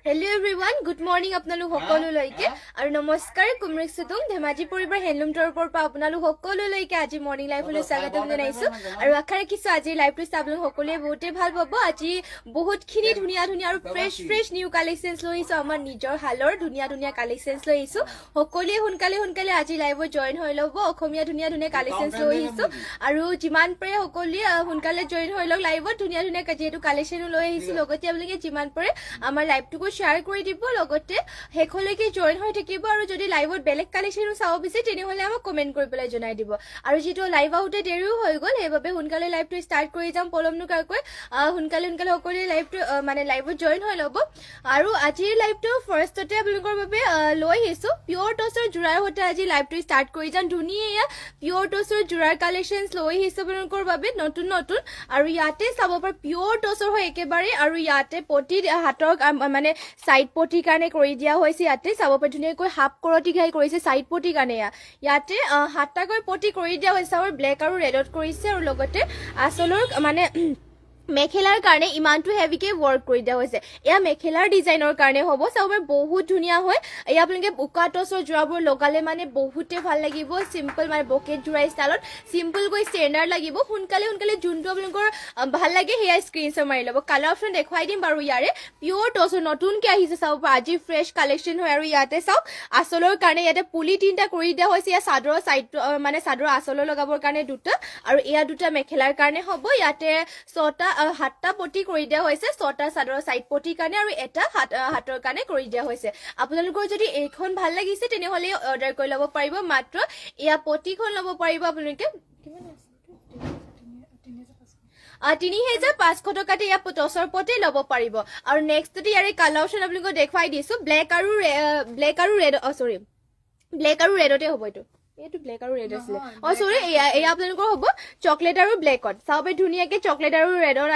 Hello everyone, good morning আপোনালোক সকলোলৈকে আৰু নমস্কাৰ কুমৰিক সুতুং ধেমাজি পৰিবাৰ হেণ্ডলুম টৰপৰ পৰা আপোনালোক সকলোলৈকে আজি মৰ্নিং লাইভলৈ স্বাগতম জনাইছো আৰু আশা ৰাখিছো আজি লাইভটো চাবলৈ সকলোৱে বহুতে ভাল পাব আজি বহুতখিনি ধুনীয়া আৰু ফ্ৰেছ নিউ কালেকশনছ লৈ আহিছো আমাৰ নিজৰ হালৰ ধুনীয়া কালেকশনছ লৈ আহিছো সকলোৱে সোনকালে আজি লাইভত জয়েন হৈ ল'ব অসমীয়া ধুনীয়া কালেকশনছ লৈ আহিছো আৰু যিমান পাৰে সকলোৱে সোনকালে জয়েন হৈ লওক লাইভত ধুনীয়া যেহেতু কালেকশন লৈ আহিছো লগতে আপোনালোকে যিমান পাৰে আমাৰ লাইভটো শ্বেয়াৰ কৰি দিব লগতে হেখলৈকে জয়েন হৈ থাকিব আৰু যদি লাইভত বেলেগ কালেকশন চাও বিচাৰে তেনেহলে আমাক কমেন্ট কৰি পেলাই জনাই দিব আৰু যেটো লাইভ আউটে দেৰিও হৈ গল সেইবাবে সোনকালে লাইভটো ষ্টাৰ্ট কৰি যাম পলমনো কাকৈ সোনকালে সকলোৱে লাইভটো মানে লাইভত জয়েন হৈ ল'ব আৰু আজিৰ লাইভটো ফাৰ্ষ্টতে আপোনালোকৰ বাবে লৈ আহিছো পিওৰ টছৰ জোৰাৰ হতে আজি লাইভটো ষ্টাৰ্ট কৰি যাম ধুনীয়া পিওৰ টছৰ জোৰাৰ কালেকশনছ লৈ আহিছো আপোনালোকৰ বাবে নতুন আৰু ইয়াতে চাব পাৰ পিওৰ টছৰ হয় একেবাৰে আৰু ইয়াতে পটি হাতৰ মানে সাইড পটি কাৰণে কৰি দিয়া হৈছে ইয়াতে চাব পাৰি ধুনীয়াকৈ হাফ কৰটি ঘাই কৰিছে সাইড পটি কাৰণে ইয়াতে হাতটাকৈ পটি কৰি দিয়া হৈছে আৰু ব্লেক আৰু ৰেডত কৰিছে আৰু লগতে আচলৰ মানে মেখেলাৰ কাৰণে ইমানটো হেভিকে ওয়াৰ্ক কৰি দিয়া হৈছে এয়া মেখেলাৰ ডিজাইনৰ কাৰণে হ'ব চাবৰ বহুত ধুনীয়া হয় এয়া আপোনালোকে বুকা টছৰ জোৰাবোৰ লগালে মানে বহুতে ভাল লাগিব সিম্পল মানে বকেট জোৰা ষ্টাইলত সিম্পল গৈ ষ্টেণ্ডাৰ্ড লাগিব সোনকালে যোনটো আপোনালোকৰ ভাল লাগে হেয়া স্ক্ৰিনশ্বট মাৰি ল'ব কালাৰ অপচন দেখুৱাই দিম বাৰু ইয়াৰে পিওৰ টছৰ নতুনকে আহিছে চাব আজি ফ্ৰেছ কালেকশন হয় আৰু ইয়াতে চাওক আচলৰ কাৰণে ইয়াতে পুলি তিনটা কৰি দিয়া হৈছে ইয়া চাদৰৰ সাইড মানে চাদৰৰ আচলৰ লগাবৰ কাৰণে দুটা আৰু এয়া দুটা মেখেলাৰ কাৰণে হ'ব ইয়াতে ছটা হাতটা পটি কৰি দিয়া হৈছে ছটা চাদৰৰ সাইড পটি কাৰণে আৰু এটা হাতৰ কাৰণে কৰি দিয়া হৈছে আপোনালোকৰ যদি এইখন ভাল লাগিছে তেনেহলে অৰ্ডাৰ কৰি ল'ব পাৰিব মাত্ৰ এয়া পটিখন ল'ব পাৰিব আপোনালোকে কিমান আছে ৩৫০০ টকাতে ইয়া টছৰ পটি ল'ব পাৰিব আৰু নেক্সট ইয়াৰে কালাৰ অপচন আপোনালোকক দেখুৱাই দিছো ব্লেক আৰু ৰেড ব্লেক আৰু ৰেডতে হ'ব এইটো ব্লেক আৰু ৰেড আছিল সৰি এয়া আপোনালোকৰ হ'ব চকলেট আৰু ব্লেকত চাব ধুনীয়াকে চকলেট আৰু ৰেডৰ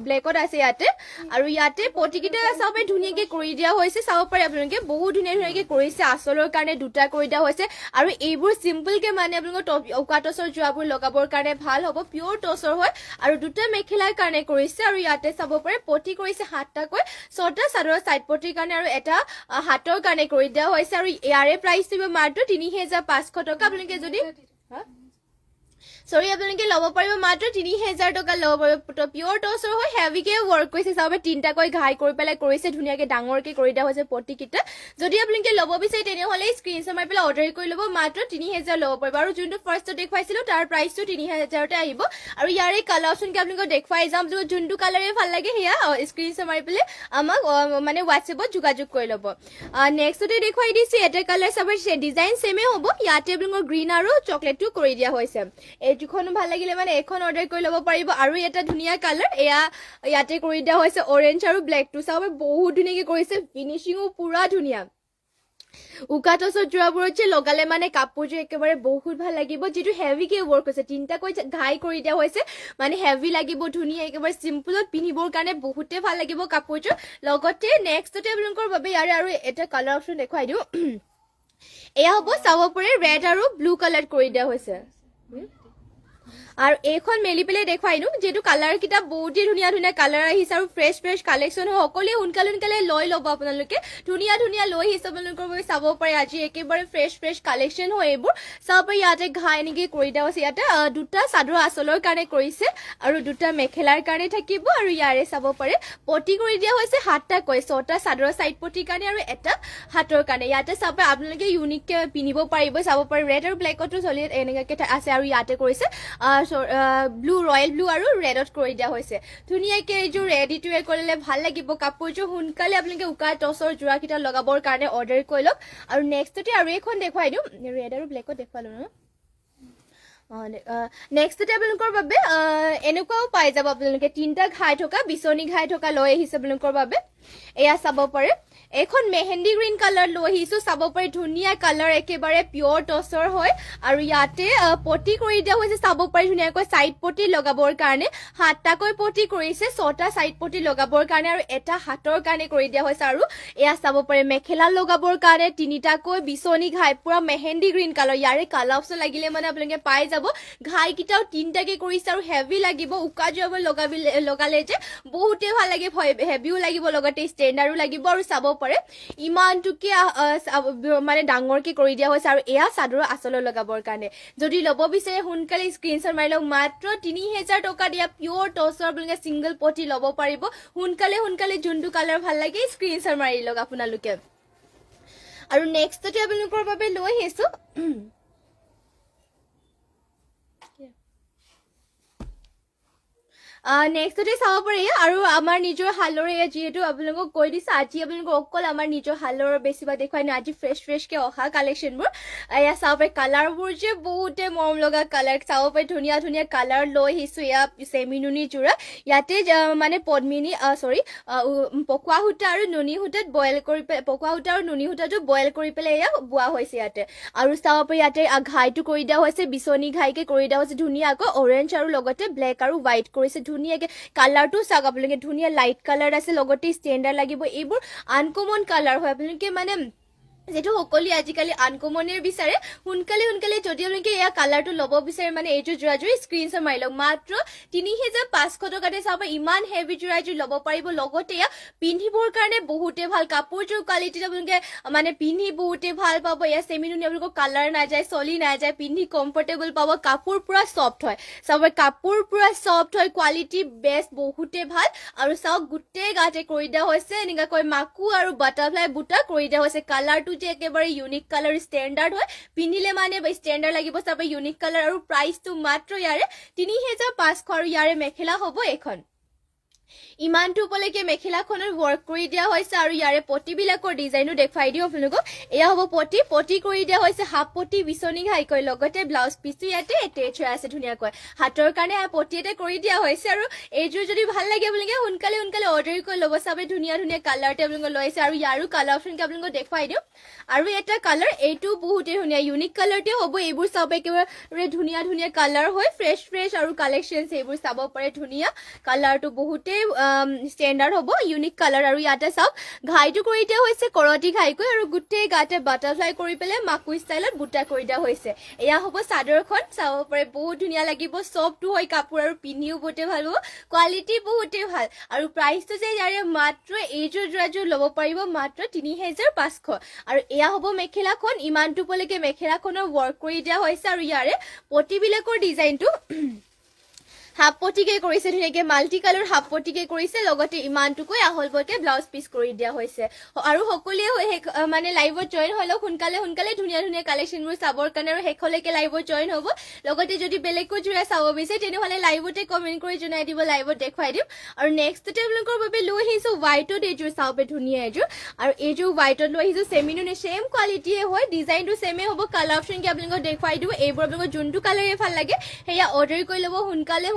ব্লেকত আছে ইয়াতে আৰু ইয়াতে পটিকিটা চাব ধুনীয়াকে কৰি দিয়া হৈছে চাব পাৰে আপোনালোকে বহুত ধুনীয়াকে কৰিছে আচলৰ কাৰণে দুটা কৰি দিয়া হৈছে আৰু এইবোৰ সিম্পলকে মানে আপোনালোকৰ উকা টছৰ জোৱাবোৰ লগাবৰ কাৰণে ভাল হ'ব পিওৰ টছৰ হয় আৰু দুটা মেখেলাৰ কাৰণে কৰিছে আৰু ইয়াতে চাব পাৰে পটি কৰিছে হাতটাকৈ ছটা চাদৰৰ সাইড পটিৰ কাৰণে আৰু এটা হাতৰ কাৰণে কৰি দিয়া হৈছে আৰু ইয়াৰে প্ৰাইচ দিব মাত্ৰ ৩৫০০ টকা আপোনালোকে যদি সৰি আপোনালোকে ল'ব পাৰিব মাত্ৰ ৩০০০ টকা ল'ব পাৰিব পিওৰ টছৰ হয় হেভিকে ওয়াৰ্ক কৰিছে চাবে তিনটাকৈ ঘাই কৰি পেলাই কৰিছে ধুনীয়াকে ডাঙৰকে কৰি দিয়া হৈছে পটিকিটা যদি আপোনালোকে ল'ব বিচাৰে তেনেহলে স্ক্ৰিনশ্বট মাৰি পেলাই অৰ্ডাৰ কৰি ল'ব মাত্ৰ ৩০০০ ল'ব পাৰিব আৰু যোনটো ফাৰ্ষ্টত দেখুৱাইছিলো তাৰ প্ৰাইসটো ৩০০০তে আহিব আৰু ইয়াৰে কালাৰ অপচন কি আপোনালোকক দেখুৱাই যাম যোনটো কালাৰে ভাল লাগে হেয়া স্ক্ৰিনশ্বট মাৰি পেলাই আমাক মানে হোৱাটছএপত যোগাযোগ কৰি ল'ব নেক্সটতে দেখুৱাই দিছে এটা কালাৰ চাবে ডিজাইন সেমে হ'ব ইয়াতে আপোনালোকৰ গ্ৰীণ আৰু চকলেটটো কৰি দিয়া হৈছে এইটোখন ভাল লাগিলে মানে এখন অৰ্ডাৰ কৰি ল'ব পাৰিব আৰু এটা ধুনীয়া কালাৰ এয়া ইয়াতে কৰি দিয়া হৈছে অৰেঞ্জ আৰু ব্লেকটো চাবে বহুত ধুনীয়াকে কৰিছে ফিনিশিংও পুৰা ধুনীয়া উকা টছৰ জোৰাবোৰত লগালে মানে কাপোৰযোৰ একেবাৰে বহুত ভাল লাগিব যেটো হেভিকে ওয়াৰ্ক হৈছে তিনটাকৈ ঘাই কৰি দিয়া হৈছে মানে হেভি লাগিব ধুনীয়া একেবাৰে সিম্পলত পিন্ধিবৰ কাৰণে বহুতে ভাল লাগিব কাপোৰযোৰ লগতে নেক্সটতে আপোনালোকৰ বাবে ইয়াৰে আৰু এটা কালাৰ অপচন দেখুৱাই দিও এয়া হ'ব চাব পাৰে ৰেড আৰু ব্লু কালাৰ কৰি দিয়া হৈছে আৰু এইখন মেলি পেলে দেখুৱাই দিও যেটো কালাৰ কিটা বহুতে ধুনীয়া কালাৰ আহিছে আৰু ফ্ৰেছ কালেকশন হয় সকলোৱে সোনকালে লৈ ল'ব আপোনালোকে ধুনীয়া লৈ আহিছে আপোনালোকৰ বাবে চাব পাৰে আজি একেবাৰে ফ্ৰেছ কালেকশন হয় এইবোৰ চাব পাৰে ইয়াতে ঘাই নেকি কৰি দিয়া হৈছে ইয়াতে দুটা চাদৰ আচলৰ কাৰণে কৰিছে আৰু দুটা মেখেলাৰ কাৰণে থাকিব আৰু ইয়াৰে চাব পাৰে পটি কৰি দিয়া হৈছে হাতটা কৈ ছটা চাদৰৰ সাইড পটিৰ কাৰণে আৰু এটা হাতৰ কাৰণে ইয়াতে চাব আপোনালোকে ইউনিককে পিনিব পাৰিব চাব পাৰে ৰেড আৰু ব্লেকটো চলি এনেকৈ আছে আৰু ইয়াতে কৰিছে ব্লু ৰয়েল ব্লু আৰু ৰেডত কৰি দিয়া হৈছে ধুনীয়াকে এইযোৰ ৰেডি টু ৱেৰ কৰিলে ভাল লাগিব কাপোৰযোৰ সোনকালে আপোনালোকে উকা টছৰ জোৰাকিটা লগাবৰ কাৰণে অৰ্ডাৰ কৰি লওক আৰু নেক্সটতে আৰু এখন দেখুৱাই দিও ৰেড আৰু ব্লেকত দেখুৱালো ন নেক্সটতে আপোনালোকৰ বাবে এনেকুৱাও পাই যাব আপোনালোকে তিনটা ঘাই থকা বিচনি ঘাই থকা লৈ আহিছে আপোনালোকৰ বাবে এয়া চাব পাৰে এখন মেহেন্দি গ্ৰীণ কালাৰ লৈ আহিছো চাব পাৰে ধুনীয়া কালাৰ একেবাৰে পিওৰ টছৰ হয় আৰু ইয়াতে পটি কৰি দিয়া হৈছে চাব পাৰে ধুনীয়াকৈ সাইড পটি লগাবৰ কাৰণে হাতটাকৈ পটি কৰিছে ছটা সাইড পটি লগাবৰ কাৰণে আৰু এটা হাতৰ কাৰণে কৰি দিয়া হৈছে আৰু এয়া চাব পাৰে মেখেলা লগাবৰ কাৰণে তিনিটাকৈ বিচনি ঘাই পুৰা মেহেন্দি গ্ৰীণ কালাৰ ইয়াৰে কালাৰ অপচন লাগিলে মানে আপোনালোকে পাই যাব ঘাই কিটাও তিনটাকে কৰিছে আৰু হেভি লাগিব উকা জব লগালে যে বহুতে ভাল লাগিব হেভিও লাগিব লগত ইয়াতে ষ্টেণ্ডাৰো লাগিব আৰু চাব পাৰে ইমানটোকে মানে ডাঙৰকে কৰি দিয়া হৈছে আৰু এয়া চাদৰৰ আঁচলত লগাবৰ কাৰণে যদি ল'ব বিচাৰে সোনকালে স্ক্ৰীনশ্বট মাৰি লওক মাত্ৰ 3000 টকা দিয়া পিয়ৰ টচৰ আপোনালোকে ছিংগল পটি ল'ব পাৰিব সোনকালে যোনটো কালাৰ ভাল লাগে স্ক্ৰীনশ্বট মাৰি লওক আপোনালোকে আৰু নেক্সটতে আপোনালোকৰ বাবে লৈ আহিছো নেক্সটতে চাব পাৰি আৰু আমাৰ নিজৰ হালৰ যিহেতু আপোনালোকক কৈ দিছে আজি আপোনালোকক অকল আমাৰ নিজৰ হালৰ বেছিভাগ দেখুৱাই নাই আজি ফ্ৰেছকে অহা কালেকশ্যনবোৰ এয়া চাব পাৰি কালাৰবোৰ যে বহুতে মৰম লগা কালাৰ চাব পাৰি ধুনীয়া কালাৰ লৈ আহিছো এয়া চেমিনুনি যোৰা ইয়াতে মানে পদ্মিনী পকোৱা সূতা আৰু নুনি সূতাত বইল কৰি পকোৱা সূতা আৰু নুনি সূতাটো বইল কৰি পেলাই এয়া বোৱা হৈছে ইয়াতে আৰু চাব পাৰি ইয়াতে ঘাইটো কৰি দিয়া হৈছে বিচনী ঘাইকে কৰি দিয়া হৈছে ধুনীয়াকৈ অৰেঞ্জ আৰু লগতে ব্লেক আৰু হোৱাইট কৰিছে ধুনীয়াকে কালাৰটো চাওক আপোনালোকে ধুনীয়া লাইট কালাৰ আছে লগতে ষ্টেণ্ডাৰ্ড লাগিব এইবোৰ আনকমন কালাৰ হয় আপোনালোকে মানে যেটো সকলোৱে আজিকালি আনকমনেৰ বিচাৰে সোনকালে যদি আপোনালোকে এয়া কালাৰটো ল'ব বিচাৰে মানে এইযোৰ যোৰাযোৰ স্ক্ৰীনশ্বট মাৰি লওক মাত্ৰ 3500 টকাতে চাব ইমান হেভি যোৰাযোৰ ল'ব পাৰিব লগতে এয়া পিন্ধিবৰ কাৰণে বহুতে ভাল কাপোৰযোৰ কোৱালিটি আপোনালোকে মানে পিন্ধি বহুতে ভাল পাব এয়া চেমিনুনি আপোনালোকৰ কালাৰ নাযায় চলি নাযায় পিন্ধি কমফৰ্টেবল পাব কাপোৰ পুৰা সফ্ট হয় চাব কাপোৰ পুৰা সফ্ট হয় কোৱালিটি বেষ্ট বহুতে ভাল আৰু চাওক গোটেই গাতে কৰি দিয়া হৈছে এনেকৈ মাকু আৰু বাটাৰফ্লাই বুটা কৰি দিয়া হৈছে কালাৰটো যে একেবাৰে ইউনিক কালাৰ ষ্টেণ্ডাৰ্ড হয় পিন্ধিলে মানে ষ্টেণ্ডাৰ্ড লাগিব চাব ইউনিক কালাৰ আৰু প্ৰাইসটো মাত্ৰ ইয়াৰে 3500 আৰু ইয়াৰে মেখেলা হ'ব এখন ইমানটো উপলৈকে মেখেলাখনৰ ওয়াৰ্ক কৰি দিয়া হৈছে আৰু ইয়াৰে পটিবিলাকৰ ডিজাইনো দেখাই দিও আপোনালোকক এয়া হ'ব পটি কৰি দিয়া হৈছে হাফ পটি বিচনী ঘাইকৈ লগতে ব্লাউজ পিছটো ইয়াতে এটেচ হৈ আছে ধুনীয়াকৈ হাতৰ কাৰণে পটি এটা কৰি দিয়া হৈছে আৰু এইযোৰ যদি ভাল লাগে আপোনালোকে সোনকালে অৰ্ডাৰ কৰি ল'ব চাবে ধুনীয়া কালাৰতে আপোনালোকে লৈছে আৰু ইয়াৰো কালাৰ অপচন আপোনালোকক দেখাই দিও আৰু এটা কালাৰ এইটো বহুতে ধুনীয়া ইউনিক কালাৰতে হ'ব এইবোৰ চাব একেবাৰে ধুনীয়া কালাৰ হয় ফ্ৰেছ আৰু কালেকশ্যনছ এইবোৰ চাব পাৰে ধুনীয়া কালাৰটো বহুতে ষ্টেণ্ডাৰ্ড হ'ব ইউনিক কালাৰ আৰু ইয়াতে চাওক ঘাইটো কৰি দিয়া হৈছে কৰতি ঘাইকৈ আৰু গোটেই গাতে বাটাৰফ্লাই কৰি পেলাই মাকু ষ্টাইলত বুটা কৰি দিয়া হৈছে এয়া হ'ব চাদৰখন চাব পাৰে বহুত ধুনীয়া লাগিব সফ্টটো হয় কাপোৰ আৰু পিন্ধিও বহুতে ভাল হ'ব কোৱালিটি বহুতে ভাল আৰু প্ৰাইসটো যে ইয়াৰে মাত্ৰ এইযোৰ যোৰাযোৰ ল'ব পাৰিব মাত্ৰ 3500 আৰু এয়া হ'ব মেখেলাখন ইমানটো উপলৈকে মেখেলাখনৰ ওয়াৰ্ক কৰি দিয়া হৈছে আৰু ইয়াৰে পটিবিলাকৰ ডিজাইনটো হাফ পটিকে কৰিছে ধুনীয়াকে মাল্টি কালাৰ হাফ পটিকে কৰিছে লগতে ইমানটুকৈ আহলবকে ব্লাউজ পিস কৰি দিয়া হৈছে আৰু সকলোৱে মানে লাইভত জয়েন হলো সোনকালে ধুনীয়া কালেকশ্যনবোৰ চাবৰ কাৰণে আৰু হেখলৈকে লাইভত জয়েন হ'ব লগতে যদি বেলেগকৈ জুৰা চাব বিচাৰে তেনেহলে লাইভতে কমেন্ট কৰি জনাই দিব লাইভত দেখাই দিম আৰু নেক্সটতে আপোনালোকৰ বাবে লৈ আহিছো হোৱাইটত এইযোৰ চাওবে ধুনীয়া এইযোৰ আৰু এইযোৰ হোৱাইটত লৈ আহিছো চেমিনুনি সেম কোৱালিটিয়ে হয় ডিজাইনটো সেমে হ'ব কালাৰ অপচন কি আপোনালোকক দেখাই দিও এইবোৰ আপোনালোকৰ যোনটো কালাৰে ভাল লাগে হেয়া অৰ্ডাৰ কৰি ল'ব